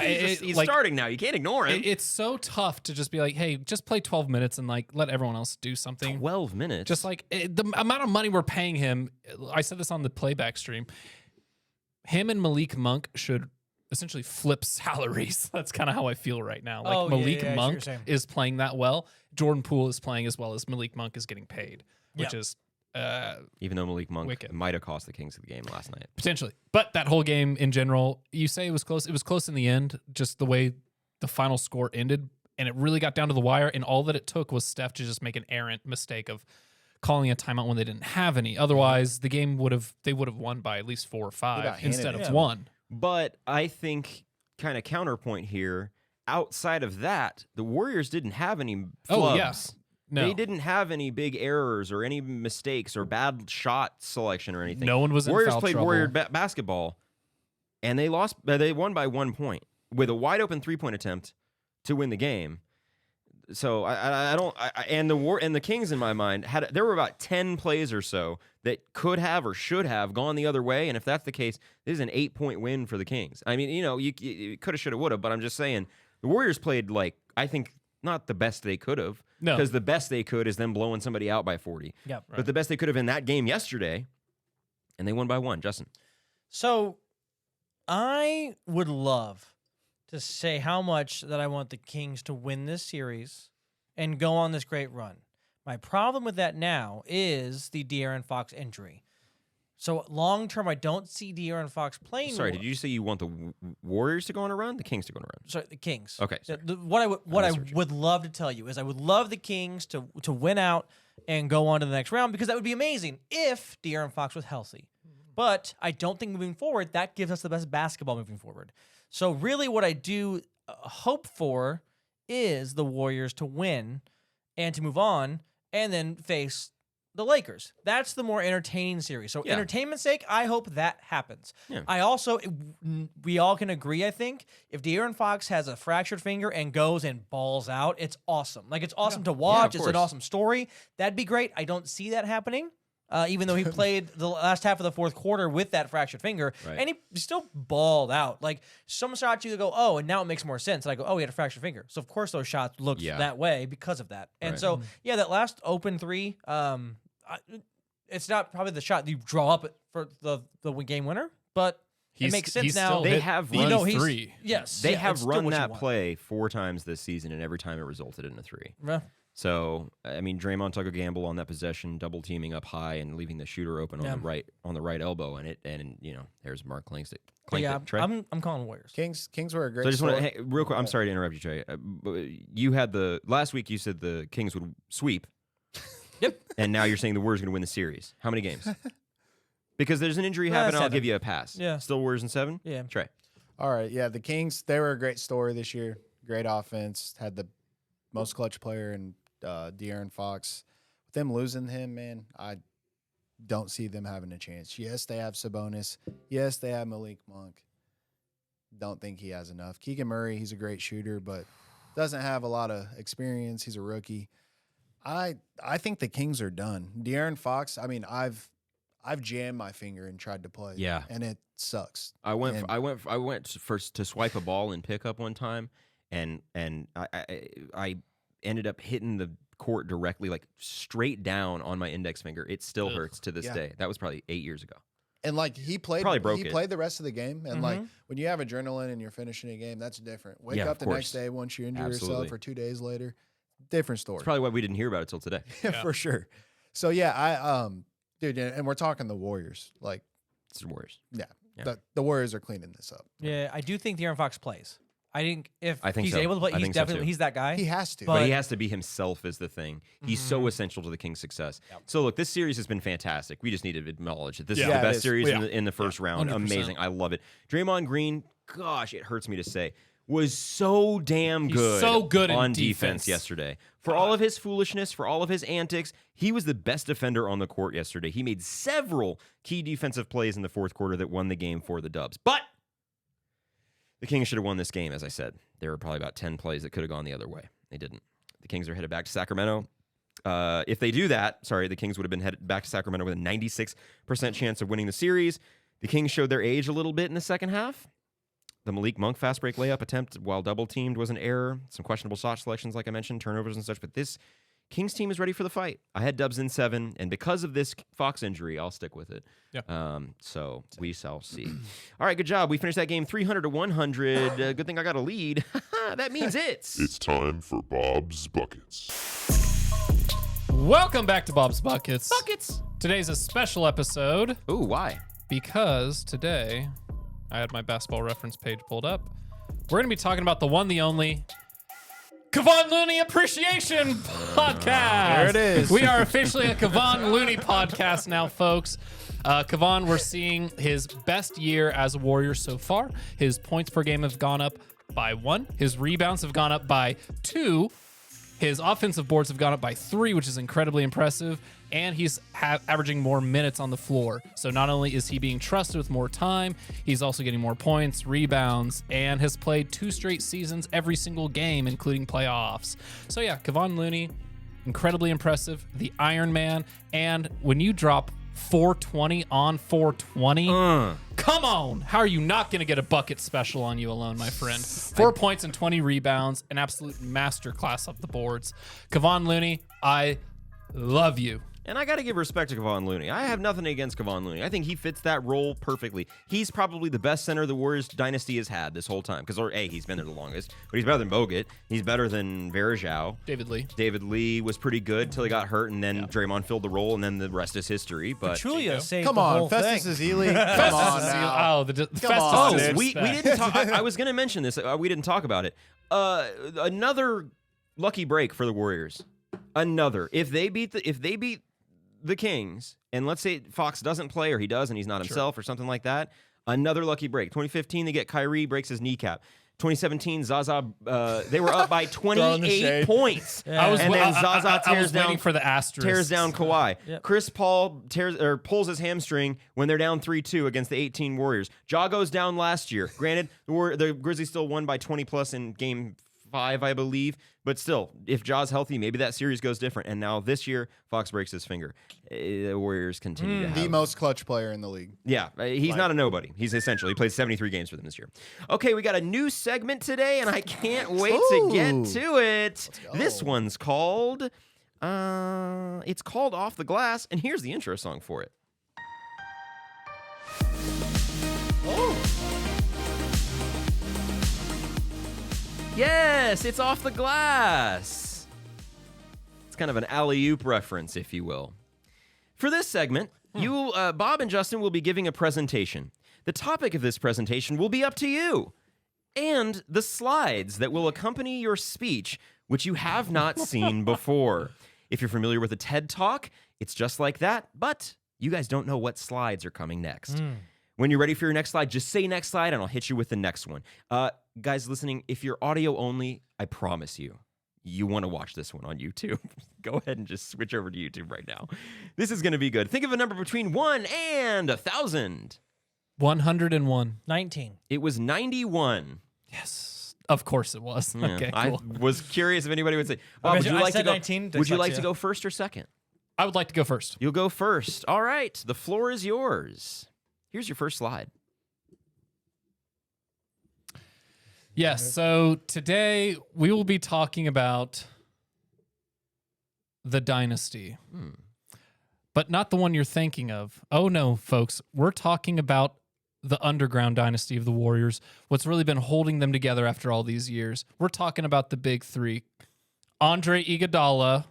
He's starting now. You can't ignore him. It's so tough to just be like, hey, just play 12 minutes and like let everyone else do something. 12 minutes? Just like the amount of money we're paying him. I said this on the playback stream. Him and Malik Monk should essentially flip salaries. That's kind of how I feel right now. Like Malik Monk is playing that well. Jordan Poole is playing as well as Malik Monk is getting paid, which is even though Malik Monk wicked. might have cost the Kings the game last night. Potentially. But that whole game in general, you say it was close. It was close in the end, just the way the final score ended. And it really got down to the wire. And all that it took was Steph to just make an errant mistake of calling a timeout when they didn't have any. Otherwise, the game they would have won by at least 4 or 5 instead of 1. But I think kind of counterpoint here, outside of that, the Warriors didn't have any flubs. Oh, yes. No. They didn't have any big errors or any mistakes or bad shot selection or anything. No one was in Warriors foul played trouble. Warrior basketball, and they lost. They won by 1 point with a wide open 3-point attempt to win the game. So and the Kings in my mind there were about 10 plays or so that could have or should have gone the other way. And if that's the case, this is an 8-point win for the Kings. I mean, you could have, should have, would have, but I'm just saying the Warriors played I think not the best they could have. No, because the best they could is them blowing somebody out by 40. Yeah, right. But the best they could have in that game yesterday, and they won by 1. Justin. So I would love to say how much that I want the Kings to win this series and go on this great run. My problem with that now is the De'Aaron Fox injury. So long term, I don't see De'Aaron Fox playing. Sorry, did you say you want the Warriors to go on a run? The Kings to go on a run? Sorry, the Kings. Okay. What I would love to tell you is I would love the Kings to win out and go on to the next round, because that would be amazing if De'Aaron Fox was healthy. But I don't think moving forward that gives us the best basketball moving forward. So really, what I do hope for is the Warriors to win and to move on and then face the Lakers. That's the more entertaining series. So entertainment's sake, I hope that happens. Yeah. We all can agree, I think, if De'Aaron Fox has a fractured finger and goes and balls out, it's awesome. Like, it's awesome to watch. It's an awesome story. That'd be great. I don't see that happening. Even though he played the last half of the fourth quarter with that fractured finger, and he still balled out. Like, some shots you go, oh, and now it makes more sense. And I go, oh, he had a fractured finger. So, of course, those shots looked that way because of that. And so, that last open three, it's not probably the shot you draw up for the game winner, but it makes sense now. They have run three. Yes. They have run that play 4 times this season, and every time it resulted in a 3. Yeah. So, I mean, Draymond took a gamble on that possession, double teaming up high and leaving the shooter open on the right elbow, and there's Mark Clinks. I'm calling Warriors. Kings were a great. So I just want to real quick. I'm sorry to interrupt you, Trey. You had last week. You said the Kings would sweep. Yep. And now you're saying the Warriors are going to win the series. How many games? Because there's an injury happened, I'll give you a pass. Yeah. Still Warriors in 7? Yeah. Trey. All right. Yeah, the Kings, they were a great story this year. Great offense. Had the most clutch player in De'Aaron Fox. With them losing him, man, I don't see them having a chance. Yes, they have Sabonis. Yes, they have Malik Monk. Don't think he has enough. Keegan Murray, he's a great shooter, but doesn't have a lot of experience. He's a rookie. I think the Kings are done. De'Aaron Fox, I mean, I've jammed my finger and tried to play. Yeah. And it sucks. I went first to swipe a ball and pick up one time, and I ended up hitting the court directly, like straight down on my index finger. It still hurts to this day. That was probably 8 years ago. And like he played the rest of the game. And like when you have adrenaline and you're finishing a game, that's different. Wake up the next day once you injure yourself or 2 days later. Different story. It's probably why we didn't hear about it till today. Yeah, for sure. So yeah, dude, and we're talking the Warriors. Like, it's the Warriors. Yeah. The Warriors are cleaning this up. Yeah, I do think De'Aaron Fox plays. I think he's so. able to play, he's that guy. He has to. But he has to be himself is the thing. He's so essential to the Kings' success. Yep. So look, this series has been fantastic. We just need to acknowledge it. This is the best series in the first round. 100%. Amazing. I love it. Draymond Green, gosh, it hurts me to say. was so damn He's good, so good in on defense. yesterday. For all of his foolishness, for all of his antics, he was the best defender on the court yesterday. He made several key defensive plays in the fourth quarter that won the game for the Dubs. But the Kings should have won this game, as I said. There were probably about 10 plays that could have gone the other way. They didn't. The Kings are headed back to Sacramento. If they do that, the Kings would have been headed back to Sacramento with a 96% chance of winning the series. The Kings showed their age a little bit in the second half. The Malik Monk fast break layup attempt while double-teamed was an error. Some questionable shot selections, like I mentioned, turnovers and such. But this Kings team is ready for the fight. I had Dubs in 7, and because of this Fox injury, I'll stick with it. Yeah. So we shall see. All right, good job. We finished that game 300-100. Good thing I got a lead. That means It's time for Bob's Buckets. Welcome back to Bob's Buckets. Buckets. Today's a special episode. Ooh, why? Because today, I had my basketball reference page pulled up. We're going to be talking about the one, the only Kevon Looney Appreciation Podcast. There it is. We are officially a Kevon Looney podcast now, folks. Kevon, we're seeing his best year as a Warrior so far. His points per game have gone up by 1. His rebounds have gone up by 2. His offensive boards have gone up by 3, which is incredibly impressive. And he's averaging more minutes on the floor. So not only is he being trusted with more time, he's also getting more points, rebounds, and has played 2 straight seasons every single game, including playoffs. So yeah, Kevon Looney, incredibly impressive. The Iron Man. And when you drop 420 on 420, come on. How are you not going to get a bucket special on you alone, my friend? 4 points and 20 rebounds, an absolute masterclass of the boards. Kevon Looney, I love you. And I got to give respect to Kevon Looney. I have nothing against Kevon Looney. I think he fits that role perfectly. He's probably the best center the Warriors dynasty has had this whole time. Because, he's been there the longest. But he's better than Bogut. He's better than Varejao. David Lee was pretty good till he got hurt, and then Draymond filled the role, and then the rest is history. But Pachulia saved Come the on, whole Festus thing. Ezeli. Come on now. Oh, the Festus on, disrespect. we didn't talk. I was going to mention this. We didn't talk about it. Another lucky break for the Warriors. Another. If they beat the Kings, and let's say Fox doesn't play, or he does and he's not himself, or something like that, another lucky break. 2015, they get Kyrie, breaks his kneecap. 2017, Zaza, they were up by 28 points. Yeah. And then Zaza I was waiting for the asterisk. tears down Kawhi. Yep. Chris Paul pulls his hamstring when they're down 3-2 against the 18 Warriors. Ja goes down last year. Granted, the Grizzlies still won by 20+ in Game 5, I believe. But still, if Ja's healthy, maybe that series goes different. And now this year, Fox breaks his finger. The Warriors continue to have The most clutch player in the league. Yeah, he's not a nobody. He played 73 games for them this year. Okay, we got a new segment today, and I can't wait to get to it. This one's called, it's called Off the Glass, and here's the intro song for it. Yes, it's Off the Glass. It's kind of an alley-oop reference, if you will. For this segment, Bob and Justin will be giving a presentation. The topic of this presentation will be up to you, and the slides that will accompany your speech, which you have not seen before. If you're familiar with a TED Talk, it's just like that, but you guys don't know what slides are coming next. When you're ready for your next slide, just say next slide, and I'll hit you with the next one. Guys listening, if you're audio only, I promise you want to watch this one on YouTube. Go ahead and just switch over to YouTube right now. This is going to be good. Think of a number between 1 and 1,000. 101. 19. It was 91. Yes. Of course it was. Yeah, Okay, I cool. was curious if anybody would say, Bob, would you I like to said go 19, Would you like to dyslexia. go first or second? I would like to go first. You'll go first. All right. The floor is yours. Here's your first slide. Yes, so today we will be talking about the dynasty. But not the one you're thinking of. Oh no, folks. We're talking about the underground dynasty of the Warriors. What's really been holding them together after all these years. We're talking about the big 3. Andre Iguodala.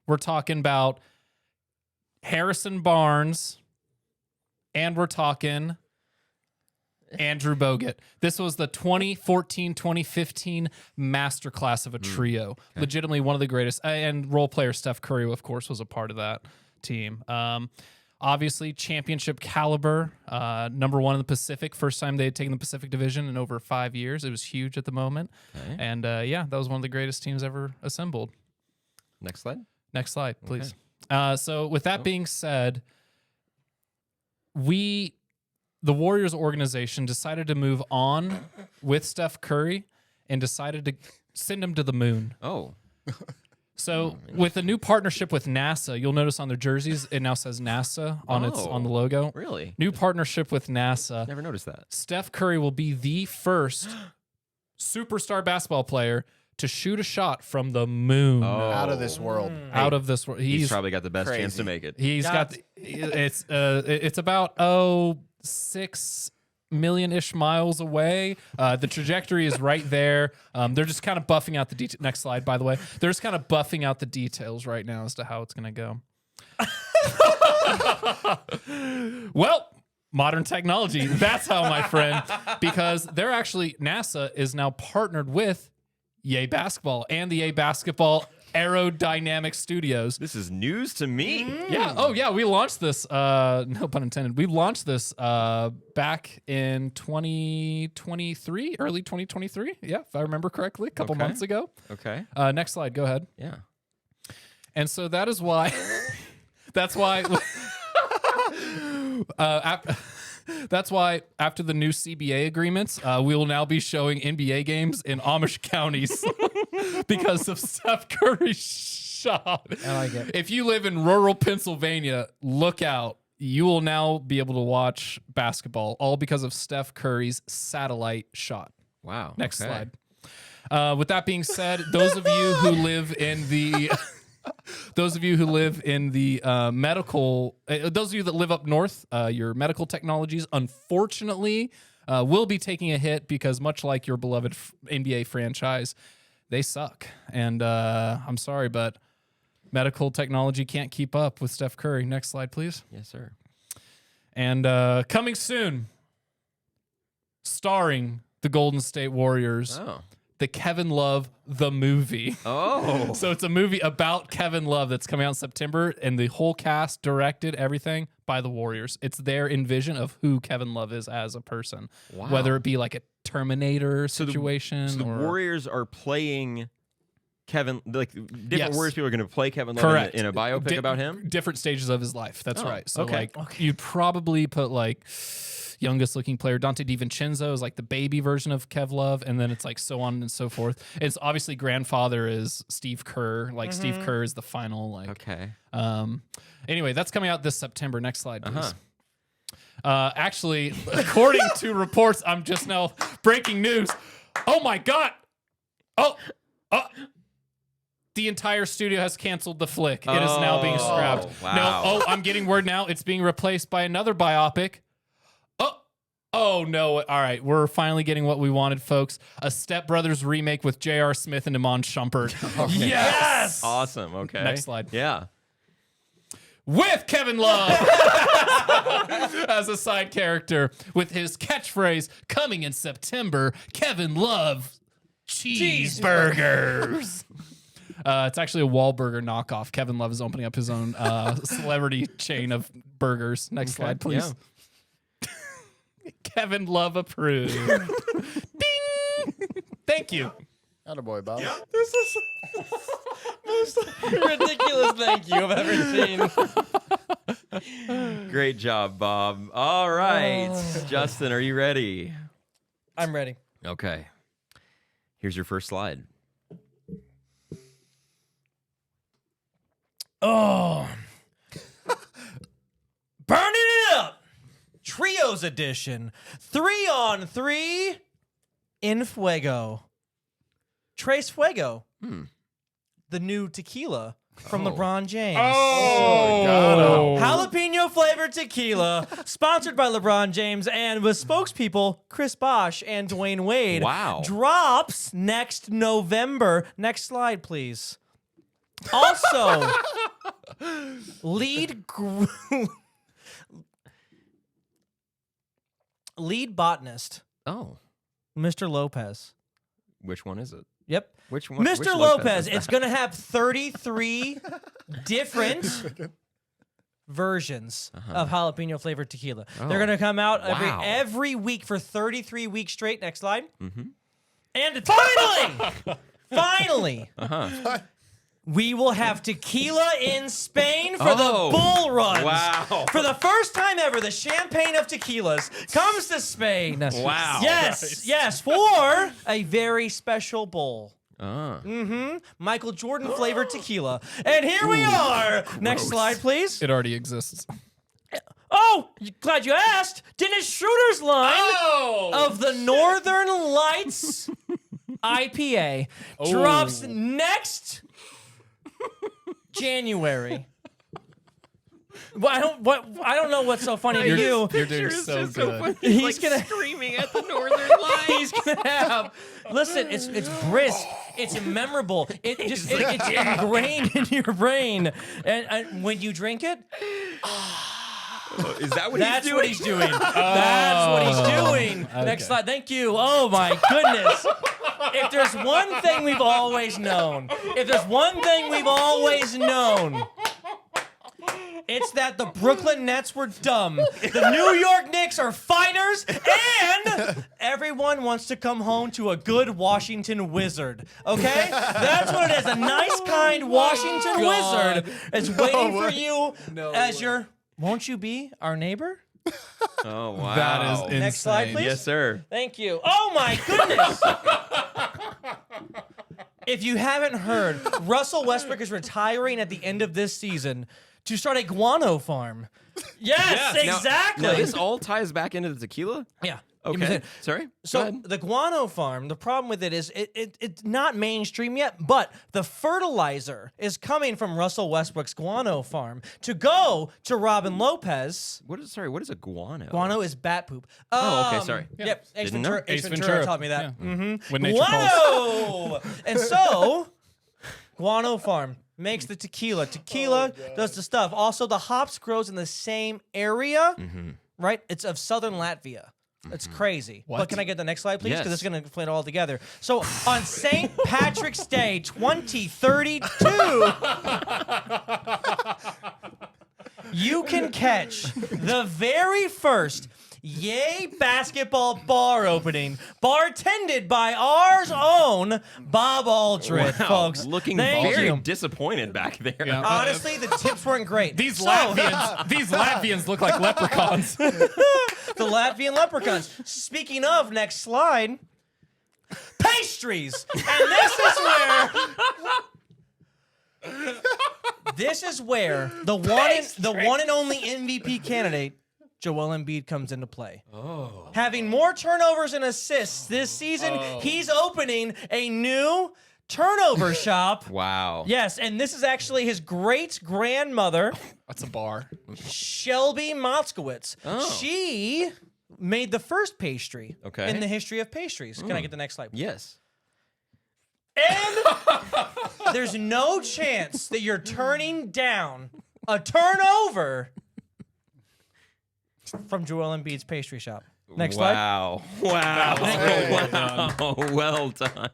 We're talking about Harrison Barnes. And we're talking Andrew Bogut. This was the 2014-2015 masterclass of a trio. Legitimately one of the greatest. And role player Steph Curry, of course, was a part of that team. Obviously, championship caliber, number one in the Pacific. First time they had taken the Pacific Division in over 5 years. It was huge at the moment. Okay. And yeah, that was one of the greatest teams ever assembled. Next slide. Next slide, please. Okay. So with that being said, the Warriors organization decided to move on with Steph Curry and decided to send him to the moon. Oh. So with a new partnership with NASA, you'll notice on their jerseys it now says NASA on the logo. Really? New partnership with NASA. Never noticed that. Steph Curry will be the first superstar basketball player to shoot a shot from the moon. Out of this world. Out of this world. He's probably got the best chance to make it. He's got it's about 6 million-ish miles away. The trajectory is right there. They're just kind of buffing out the details. Next slide, by the way. They're just kind of buffing out the details right now as to how it's going to go. Well, modern technology. That's how, my friend. Because they're actually, NASA is now partnered with Yay Basketball and the Yay Basketball Aerodynamic Studios. This is news to me. Yeah. Oh, yeah. We launched this. No pun intended. We launched this back in 2023, early 2023. Yeah, if I remember correctly, a couple months ago. Okay. Next slide. Go ahead. Yeah. And so that is why. That's why. That's why after the new CBA agreements, we will now be showing NBA games in Amish counties because of Steph Curry's shot. I like it. If you live in rural Pennsylvania, look out. You will now be able to watch basketball, all because of Steph Curry's satellite shot. Wow. Next slide. With that being said, those of you who live in the... Those of you who live in the medical, those of you that live up north, your medical technologies, unfortunately, will be taking a hit because much like your beloved NBA franchise, they suck. And I'm sorry, but medical technology can't keep up with Steph Curry. Next slide, please. Yes, sir. And coming soon, starring the Golden State Warriors. Oh. The Kevin Love, the movie. Oh. So it's a movie about Kevin Love that's coming out in September, and the whole cast directed everything by the Warriors. It's their envision of who Kevin Love is as a person. Wow. Whether it be like a Terminator situation. So the or... Warriors are playing Kevin, like different Yes. Warriors people are going to play Kevin Love Correct. in a biopic about him? Different stages of his life. That's right. So okay. You'd probably put like... youngest looking player Dante DiVincenzo is like the baby version of Kev Love, and then it's like so on and so forth. It's obviously grandfather is Steve Kerr. Like Steve Kerr is the final like. Okay. Anyway, that's coming out this September. Next slide, please. Actually, according to reports, I'm just now breaking news. Oh my god! Oh. The entire studio has canceled the flick. It is now being scrapped. Wow. No. I'm getting word now. It's being replaced by another biopic. Oh, no. All right. We're finally getting what we wanted, folks. A Step Brothers remake with J.R. Smith and Iman Shumpert. Okay. Yes! Awesome. Okay. Next slide. Yeah. With Kevin Love as a side character with his catchphrase coming in September, Kevin Love cheeseburgers. It's actually a Wahlburger knockoff. Kevin Love is opening up his own celebrity chain of burgers. Next slide, please. Yeah. Kevin Love approved. Ding! Thank you. Attaboy, Bob. This is most ridiculous thank you I've ever seen. Great job, Bob. All right. Justin, are you ready? I'm ready. Okay. Here's your first slide. Oh. Burning it up. Trios edition. 3-on-3 in Fuego. Tres Fuego. The new tequila from LeBron James. Jalapeno flavored tequila, sponsored by LeBron James and with spokespeople Chris Bosh and Dwayne Wade. Wow. Drops next November. Next slide, please. Also, lead botanist. Oh. Mr. Lopez. Which one is it? Yep. Which one? Mr. Which Lopez. is It's that? going to have 33 different versions of jalapeno flavored tequila. They're Oh, going to come out wow. every week for 33 weeks straight. Next slide. Mm-hmm. And finally, we will have tequila in Spain for the bull runs. Wow. For the first time ever, the champagne of tequilas comes to Spain. Wow. Yes, for a very special bowl. Ah. Michael Jordan flavored tequila. And here we are. Next slide, please. It already exists. Oh, glad you asked. Dennis Schroeder's line of the Northern Lights IPA drops next January. Well, I don't know what's so funny to you. You're doing so good. He's gonna screaming at the Northern Lights. He's gonna have. Listen, it's brisk. It's memorable. It's ingrained in your brain, and when you drink it, Is that what that's he's doing? what he's doing. That's what he's doing. Next slide. Thank you. Oh my goodness. If there's one thing we've always known, it's that the Brooklyn Nets were dumb. The New York Knicks are fighters, and everyone wants to come home to a good Washington Wizard. Okay? That's what it is. A nice, kind Washington Wizard is waiting for you as your, won't you be our neighbor? Oh, wow. That is insane. Next slide, please. Yes, sir. Thank you. Oh my goodness. If you haven't heard, Russell Westbrook is retiring at the end of this season to start a guano farm. Yes, exactly. Now, this all ties back into the tequila? Yeah. Give me a Okay. second. Sorry? Go So ahead. the guano farm, the problem with it is it's not mainstream yet, but the fertilizer is coming from Russell Westbrook's guano farm to go to Robin Lopez. What is a guano? Guano is bat poop. Oh, okay, sorry. Yep, Ace Didn't know. Ventura taught me that. Yeah. Mm-hmm. When nature calls. Guano! And so, guano farm makes the tequila. Tequila does the stuff. Also, the hops grows in the same area, right? It's of southern Latvia. It's crazy. What? But can I get the next slide, please? Because Yes. this is going to explain it all together. So on St. Patrick's Day 2032, you can catch the very first Yay basketball bar opening, bartended by ours own Bob Aldred, Wow, folks. looking Thank very you. disappointed back there. Yeah. Honestly, the tips weren't great. These Latvians look like leprechauns. The Latvian leprechauns. Speaking of, next slide. Pastries. And this is where the one and only MVP candidate, Joel Embiid, comes into play. Oh. Having more turnovers and assists this season, he's opening a new turnover shop. Wow. Yes, and this is actually his great-grandmother, That's a bar. Shelby Moskowitz. Oh. She made the first pastry Okay. in the history of pastries. Can I get the next slide, please? Yes. And there's no chance that you're turning down a turnover from Joel Embiid's pastry shop. Next slide. Wow. Well done.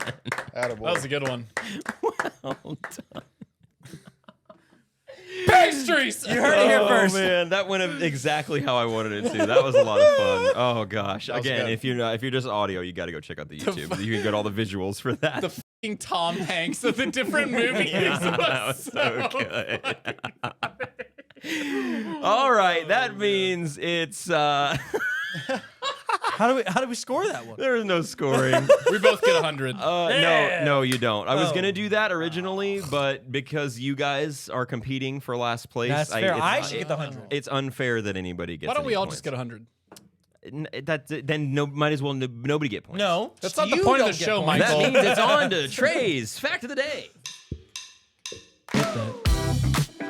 That was a good one. Well done. Pastries! You heard it here first. Oh man, that went exactly how I wanted it to. That was a lot of fun. Oh gosh. Again, good. if you're just audio, you got to go check out the YouTube. You can get all the visuals for that. The fucking Tom Hanks of the different movies. That was so good. All right, that means it's How do we score that one? there is no scoring. We both get 100. No, you don't. I was Oh. gonna do that originally, but because you guys are competing for last place, That's fair. I should get the 100. It's unfair that anybody gets. Why don't we any all points. just get 100? Might as well nobody get points. No, That's not the you point of don't the get show, points. Michael. That means it's on to Trey's fact of the day.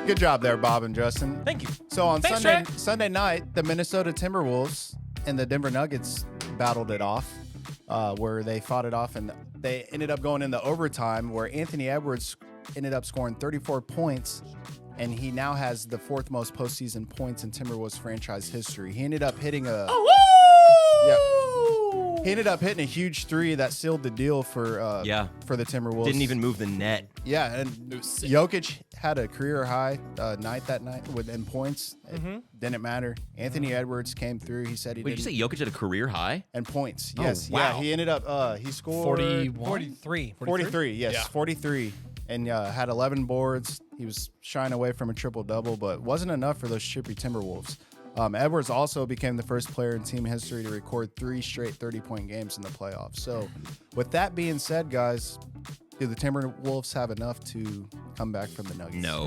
Good job there, Bob and Justin. Thank you. So on Thanks, Sunday night, the Minnesota Timberwolves and the Denver Nuggets battled it off, where they fought it off, and they ended up going into overtime, where Anthony Edwards ended up scoring 34 points, and he now has the fourth most postseason points in Timberwolves franchise history. He ended up hitting a He ended up hitting a huge three that sealed the deal for the Timberwolves. Didn't even move the net. Yeah, and Jokic had a career high night that night in points. It didn't matter. Anthony Edwards came through. He said he Wait, didn't. did you say Jokic had a career high? And points. Oh, Yes. wow. Yeah, he ended up, he scored 43. 43, yes, Yeah. 43. And had 11 boards. He was shying away from a triple-double, but wasn't enough for those chippy Timberwolves. Edwards also became the first player in team history to record 3 straight 30-point games in the playoffs. So with that being said, guys, do the Timberwolves have enough to come back from the Nuggets? No.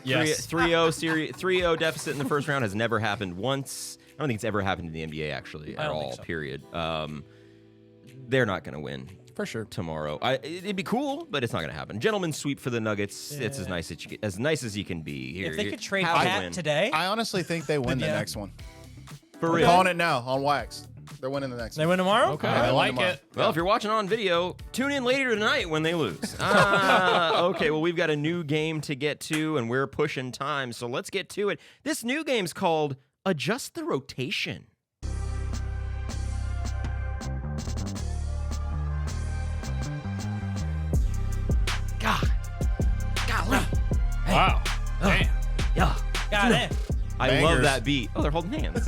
Yes. 3-0 series, 3-0 deficit in the first round has never happened once. I don't think it's ever happened in the NBA actually I at don't all. think so. Period. They're not going to win For sure. tomorrow. It'd be cool, but it's not going to happen. Gentlemen sweep for the Nuggets. It's as nice as you can be. Here, If they could trade have a Cat win. today, I honestly think they win the Yeah. next one. For I'm real. calling it now on wax. They're winning the next they one. win tomorrow. Okay, Yeah, I they like won it. Well, if you're watching on video, tune in later tonight when they lose. Okay, well, we've got a new game to get to, and we're pushing time, so let's get to it. This new game's called Adjust the Rotation. Golly. Wow. Damn. Yeah. Got it. I Bangers. love that beat. Oh, they're holding hands.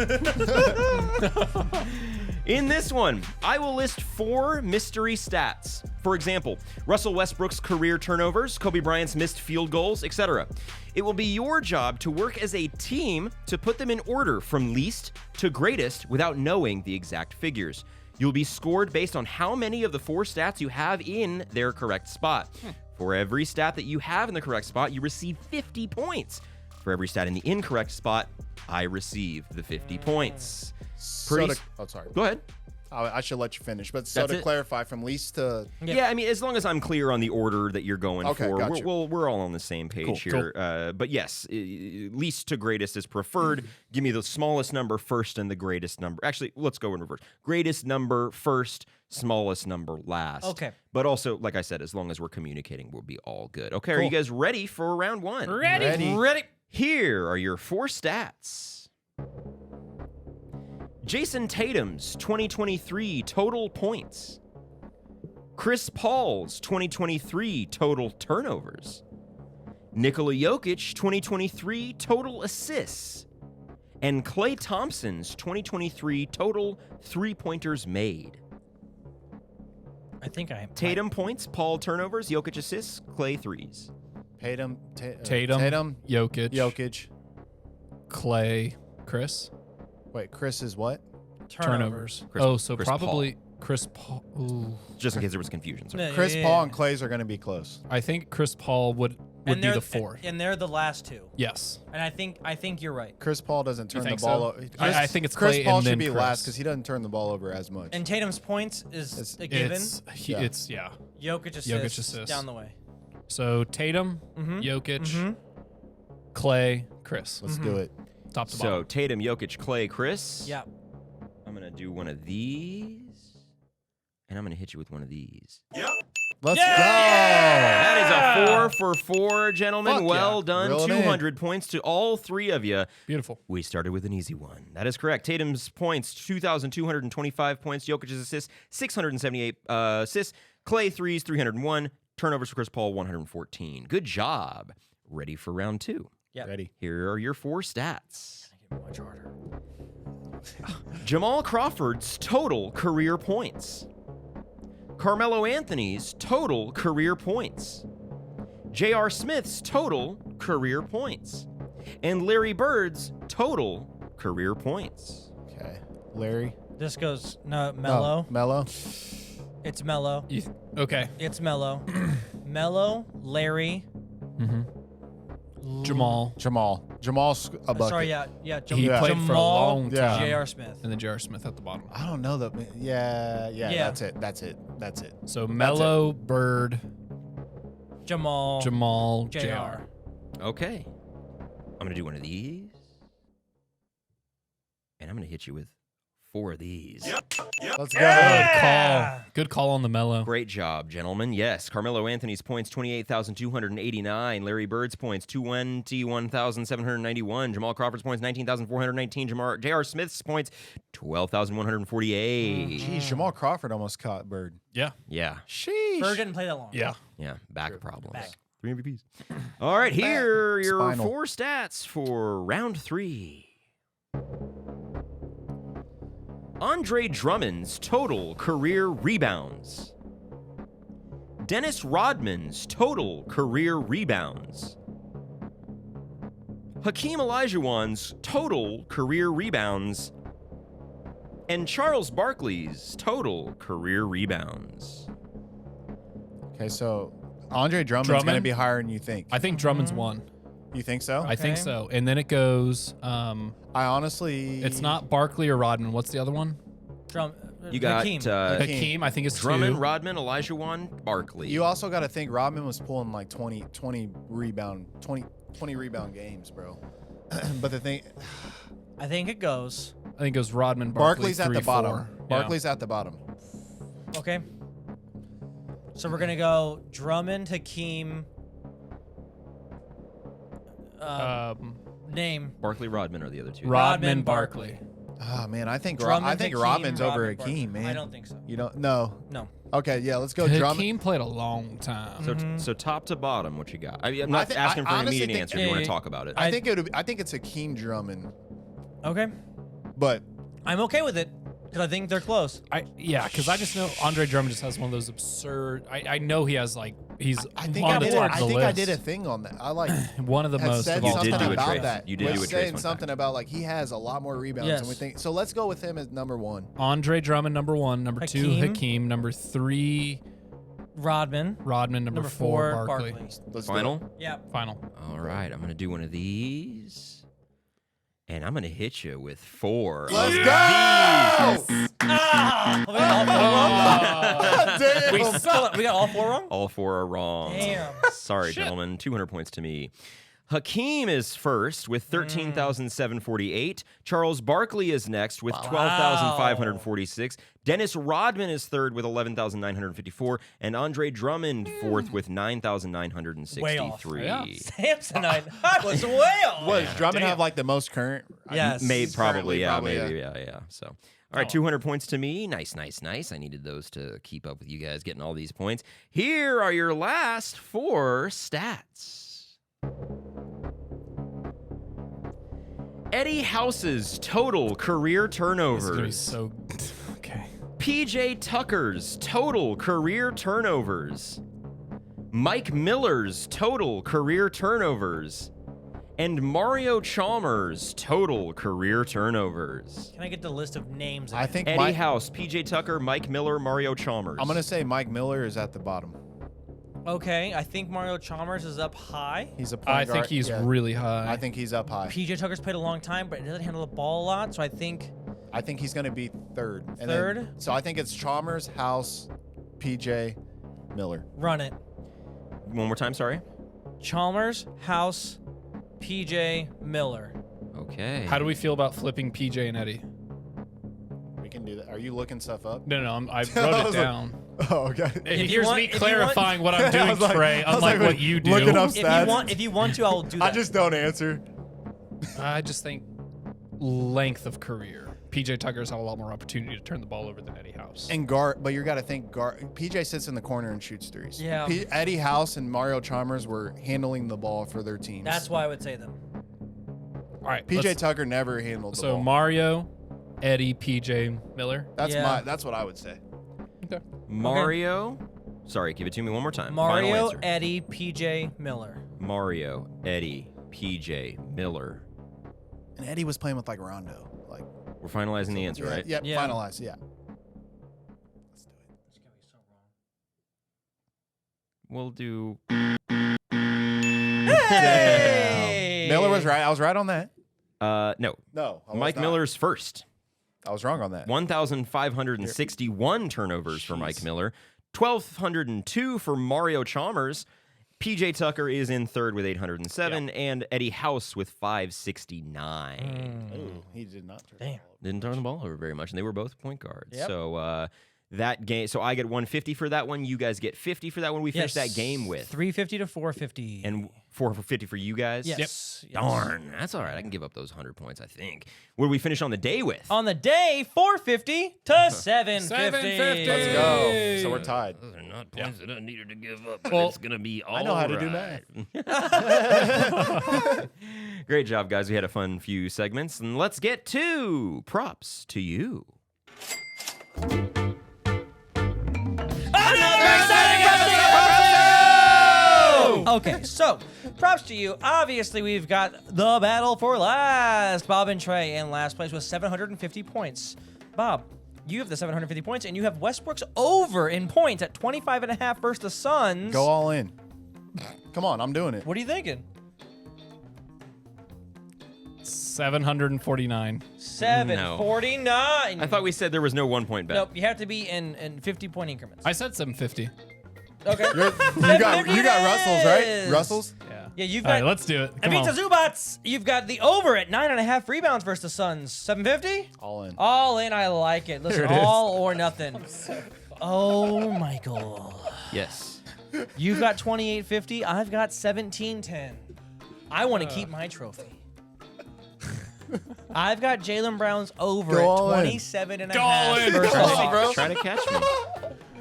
In this one, I will list 4 mystery stats. For example, Russell Westbrook's career turnovers, Kobe Bryant's missed field goals, etc. It will be your job to work as a team to put them in order from least to greatest without knowing the exact figures. You'll be scored based on how many of the 4 stats you have in their correct spot. For every stat that you have in the correct spot, you receive 50 points. For every stat in the incorrect spot, I receive the 50 points. Pretty sorry. Go ahead. I should let you finish. But so That's to it? clarify, from least to Yeah, I mean, as long as I'm clear on the order that you're going Okay, for, gotcha. we're all on the same page Cool, here. But yes, least to greatest is preferred. Give me the smallest number first and the greatest number. Actually, let's go in reverse. Greatest number first, smallest number last. Okay. But also, like I said, as long as we're communicating, we'll be all good. Okay, are you guys ready for round 1? Ready. Here are your 4 stats. Jason Tatum's 2023 total points. Chris Paul's 2023 total turnovers. Nikola Jokic 2023 total assists. And Klay Thompson's 2023 total three-pointers made. I think I Tatum points, Paul turnovers, Jokic assists, Klay threes. Tatum, Jokic, Clay, Chris. Wait, Chris is what? Turnovers. Chris- So Chris probably Chris Paul. Ooh. Just in case there was confusion. Sorry. Chris Paul and Clay's are going to be close. I think Chris Paul would be they're the 4th. and they're the last 2. Yes. And I think you're right. Chris Paul doesn't turn the think ball so? over. I think it's Chris Clay Paul and should then be Chris. last because he doesn't turn the ball over as much. And Tatum's points is a given. It's Jokic assists, assists. down the way. So Tatum, Jokic, Clay, Chris. Let's do it. Top to So bottom. Tatum, Jokic, Klay, Chris. Yeah. I'm going to do one of these. And I'm going to hit you with one of these. Let's That is a 4 for 4, gentlemen. Fuck yeah. Well done. Reel it in. 200 points to all 3 of you. Beautiful. We started with an easy one. That is correct. Tatum's points, 2,225 points. Jokic's assists, 678 assists. Klay threes, 301. Turnovers for Chris Paul, 114. Good job. Ready for round 2. Yeah. Ready. Here are your 4 stats. Much harder. Jamal Crawford's total career points. Carmelo Anthony's total career points. J.R. Smith's total career points. And Larry Bird's total career points. Okay. Larry. This goes Mello. Mello. It's Mello. Okay. It's Mello. Mello, Larry. Jamal. Jamal's a bucket. Sorry, yeah. He Jamal, played for a long Yeah. time. J.R. Smith. And then J.R. Smith at the bottom. I don't know that. Yeah. Yeah. That's it. So Mello, Bird, Jamal, J.R. Okay. I'm going to do one of these. And I'm going to hit you with 4 of these. Let's go. Good call. Good call on the Mello. Great job, gentlemen. Yes, Carmelo Anthony's points, 28,289. Larry Bird's points, 21,791. Jamal Crawford's points, 19,419. J.R. Smith's points, 12,148. Jeez, Jamal Crawford almost caught Bird. Yeah. Yeah, Sheesh. Bird didn't play that long. Yeah. yeah, back problems. Back. 3 MVPs. All right, here are your Spinal. 4 stats for round 3. Andre Drummond's total career rebounds. Dennis Rodman's total career rebounds. Hakeem Olajuwon's total career rebounds. And Charles Barkley's total career rebounds. Okay, so Andre Drummond's going to be higher than you think. I think Drummond's one. You think so? I think so. And then it goes. I honestly. It's not Barkley or Rodman. What's the other one? You got Hakeem. Hakeem. I think it's Drummond, 2. Rodman, Olajuwon, Barkley. You also got to think Rodman was pulling like 20 rebound games, bro. But the thing, I think it goes. I think it goes Rodman, Barkley, Barkley's at 3, the bottom. 4. Barkley's at the bottom. Okay. So we're gonna go Drummond, Hakeem. Name. Barkley, Rodman are the other two. Rodman, Barkley. Oh man, I think Drummond, Hakeem, Rodman, over Barkley. Hakeem, man. I don't think so. You don't? No. No. Okay, yeah, let's go. Drummond. Hakeem played a long time. So top to bottom, what you got? I'm not I asking for an honestly immediate think- answer. If you want to talk about it. I think it's Hakeem Drummond, Okay. but I'm okay with it because I think they're close. Because I just know Andre Drummond just has one of those absurd. I know he has like he's I think on I the did. top of I the think list. I did a thing on that. I like one of the had most said of all something did do a time. about trace. that. You did do a was trace saying one something time. about like he has a lot more rebounds Yes. than we think. So let's go with him as number 1. Andre Drummond, number 1. Number 2, Hakeem. Hakeem. Number 3, Rodman. Rodman. Number 4, Barkley. Let's do Final? it. Yeah. Final. All right, I'm going to do one of these. And I'm going to hit you with 4. Let's of go! Ah! Damn. We got all 4 wrong? All 4 are wrong. Damn. Sorry, gentlemen. 200 points to me. Hakeem is first with 13,748. Charles Barkley is next with 12,546. Dennis Rodman is third with 11,954. And Andre Drummond fourth with 9,963. Way off. Yeah. Samsonite. I was way off. What does Drummond have like the most current? Yes. Maybe, probably, yeah, currently, maybe, yeah. So, all right, 200 points to me. Nice. I needed those to keep up with you guys getting all these points. Here are your last 4 stats. Eddie House's total career turnovers. This is gonna be so okay. PJ Tucker's total career turnovers. Mike Miller's total career turnovers. And Mario Chalmers' total career turnovers. Can I get the list of names? I again? think Eddie House, PJ Tucker, Mike Miller, Mario Chalmers. I'm gonna say Mike Miller is at the bottom. Okay, I think Mario Chalmers is up high. He's a point I guard. think he's Yeah. really high. I think he's up high. PJ Tucker's played a long time, but he doesn't handle the ball a lot, so I think I think he's gonna be third. And Third? then- so I think it's Chalmers, House, PJ, Miller. run it. One more time, sorry. Chalmers, House, PJ, Miller. Okay. How do we feel about flipping PJ and Eddie? We can do that. Are you looking stuff up? No, I I wrote was it like- down. Oh, okay. Here's want- me if you clarifying what I'm I doing, was like- Trey, I was unlike like, what you do. looking up If stats. you want to, I'll do that. I just don't answer. I just think length of career. PJ Tucker's have a lot more opportunity to turn the ball over than Eddie House. And guard, but you got to think guard. PJ sits in the corner and shoots threes. Yeah. Eddie House and Mario Chalmers were handling the ball for their teams. That's why I would say them. All right, PJ Tucker never handled the So ball. Mario, Eddie, PJ, Miller. That's what I would say. Okay. Mario. Sorry, give it to me one more time. Final Mario, answer. Eddie, PJ, Miller. Mario, Eddie, PJ, Miller. And Eddie was playing with like Rondo. Like We're finalizing the answer, yeah, right? Yeah, Yeah. finalize. Yeah. Let's do it. We'll do. Hey! Miller was right. I was right on that. No. No, I was Mike not. Miller's first. I was wrong on that. 1,561 turnovers for Mike Miller. 1,202 for Mario Chalmers. PJ Tucker is in third with 807, and Eddie House with 569. Ooh, he did not turn. Damn. Didn't turn the ball over very much, and they were both point guards. Yep. So that game. So I get 150 for that one. You guys get 50 for that one. We finished that game with 350 to 450. And 450 for you guys. Yes. Darn, that's all right. I can give up those 100 points. I think. What did we finish on the day with? On the day, 450 to 750. Let's go. So we're tied. Those are not points that I needed to give up. But it's gonna be all I know how to do math. Great job, guys. We had a fun few segments, and let's get to props to you. Okay, so props to you. Obviously, we've got the battle for last. Bob and Trey in last place with 750 points. Bob, you have the 750 points, and you have Westbrook's over in points at 25.5 versus the Suns. Go all in. Come on, I'm doing it. What are you thinking? 749. 749. I thought we said there was no 1 point bet. Nope, you have to be in 50-point increments. I said 750. Okay. You got Russell's, right? Russell's? Yeah, you've All got. right, let's do it. Come Avita on. Zubats, you've got the over at 9.5 rebounds versus the Suns. 750? All in. All in, I like it. Listen, There it is. all or nothing. Oh, Michael. Yes. You've got 2850. I've got 1710. I want to keep my trophy. I've got Jaylen Brown's over Go at all in. 27.5 Go all in. versus Come the on, Hawks. bro. Try to catch me.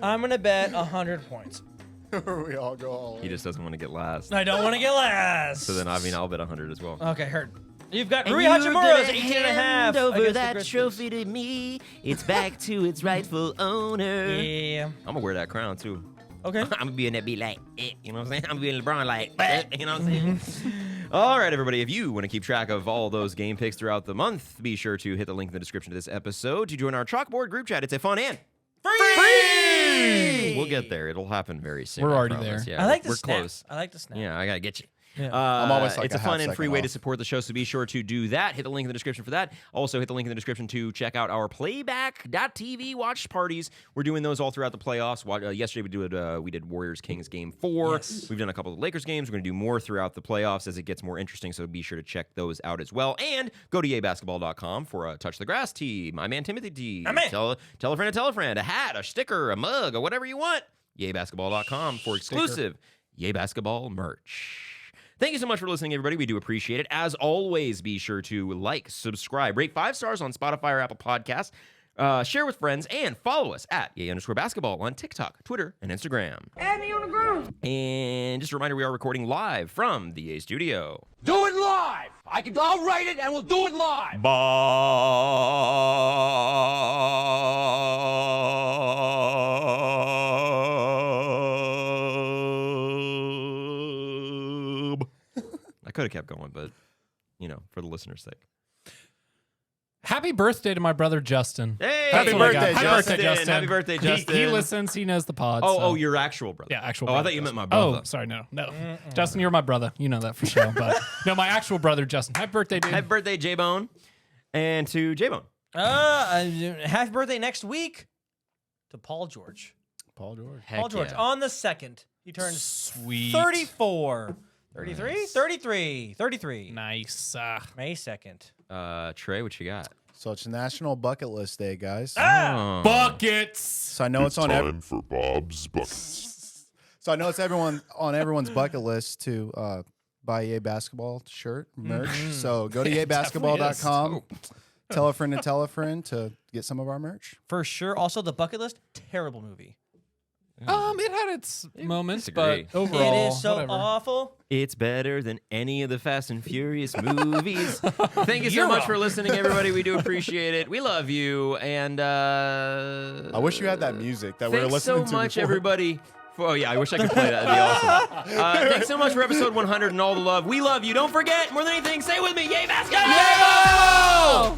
I'm going to bet 100 points. We all go all in. He just doesn't want to get last. I don't want to get last. So then, I mean, I'll bet 100 as well. Okay, heard. You've got Rui Hachimura's 18.5 over against that the Grizzlies. trophy to me. It's back to its rightful owner. Yeah. I'm gonna wear that crown too. Okay. I'm gonna be in that beat like, you know what I'm saying? I'm gonna be in LeBron like, you know what I'm saying? All right, everybody. If you want to keep track of all those game picks throughout the month, be sure to hit the link in the description of this episode to join our chalkboard group chat. It's a fun and free. We'll get there. It'll happen very soon. We're I already promise. there. Yeah, I like the we're snap. close. I like the snap. Yeah, I gotta get you. Yeah. I'm always like it's a a fun half and free second way to off. support the show, so be sure to do that. Hit the link in the description for that. Also, hit the link in the description to check out our playback.tv watch parties. We're doing those all throughout the playoffs. Yesterday we did Warriors Kings game 4. Yes. We've done a couple of Lakers games. We're going to do more throughout the playoffs as it gets more interesting, so be sure to check those out as well. And go to yabasketball.com for a Touch the Grass tee, My Man Timothy tee. My man. Tell a friend to tell a friend, a hat, a sticker, a mug, or whatever you want. Yabasketball.com for exclusive Yay Basketball merch. Thank you so much for listening, everybody. We do appreciate it. As always, be sure to like, subscribe, rate 5 stars on Spotify or Apple Podcasts, share with friends, and follow us at @Yay_basketball on TikTok, Twitter, and Instagram. Add me on the ground. And just a reminder, we are recording live from the Yay Studio. Do it live. I'll write it and we'll do it live. I could have kept going, but, for the listener's sake. Happy birthday to my brother Justin. Hey! That's what I got. Happy Happy birthday, Justin. Happy birthday, Justin. He listens. He knows the pod. Oh, so. your actual brother. Yeah, actual Oh, brother. I thought you meant my Justin. brother. Oh, sorry, no. Justin, you're my brother. You know that for sure. But no, my actual brother, Justin. Happy birthday, dude. Happy birthday, J-Bone. And to J-Bone. Happy birthday next week to Paul George. Paul George. Heck Paul George yeah. on the 2nd. He turns Sweet. 34. 33? Nice. 33. Nice. May 2nd. Trey, what you got? So it's National Bucket List Day, guys. Oh. Buckets. So I know it's on Time for Bob's Buckets. So I know it's everyone's bucket list to buy a Yay Basketball shirt, merch. So go to yaybasketball.com. Tell a friend to tell a friend to get some of our merch. For sure. Also, The Bucket List, terrible movie. It had its moments, disagree. but overall, It is so whatever. awful. It's better than any of the Fast and Furious movies. Thank you so much for listening, everybody. We do appreciate it. We love you. And I wish you had that music that we were thanks listening so to much, before. everybody. Oh, yeah, I wish I could play that. That'd be awesome. Thanks so much for episode 100 and all the love. We love you. Don't forget, more than anything, say with me, Yay Basketball!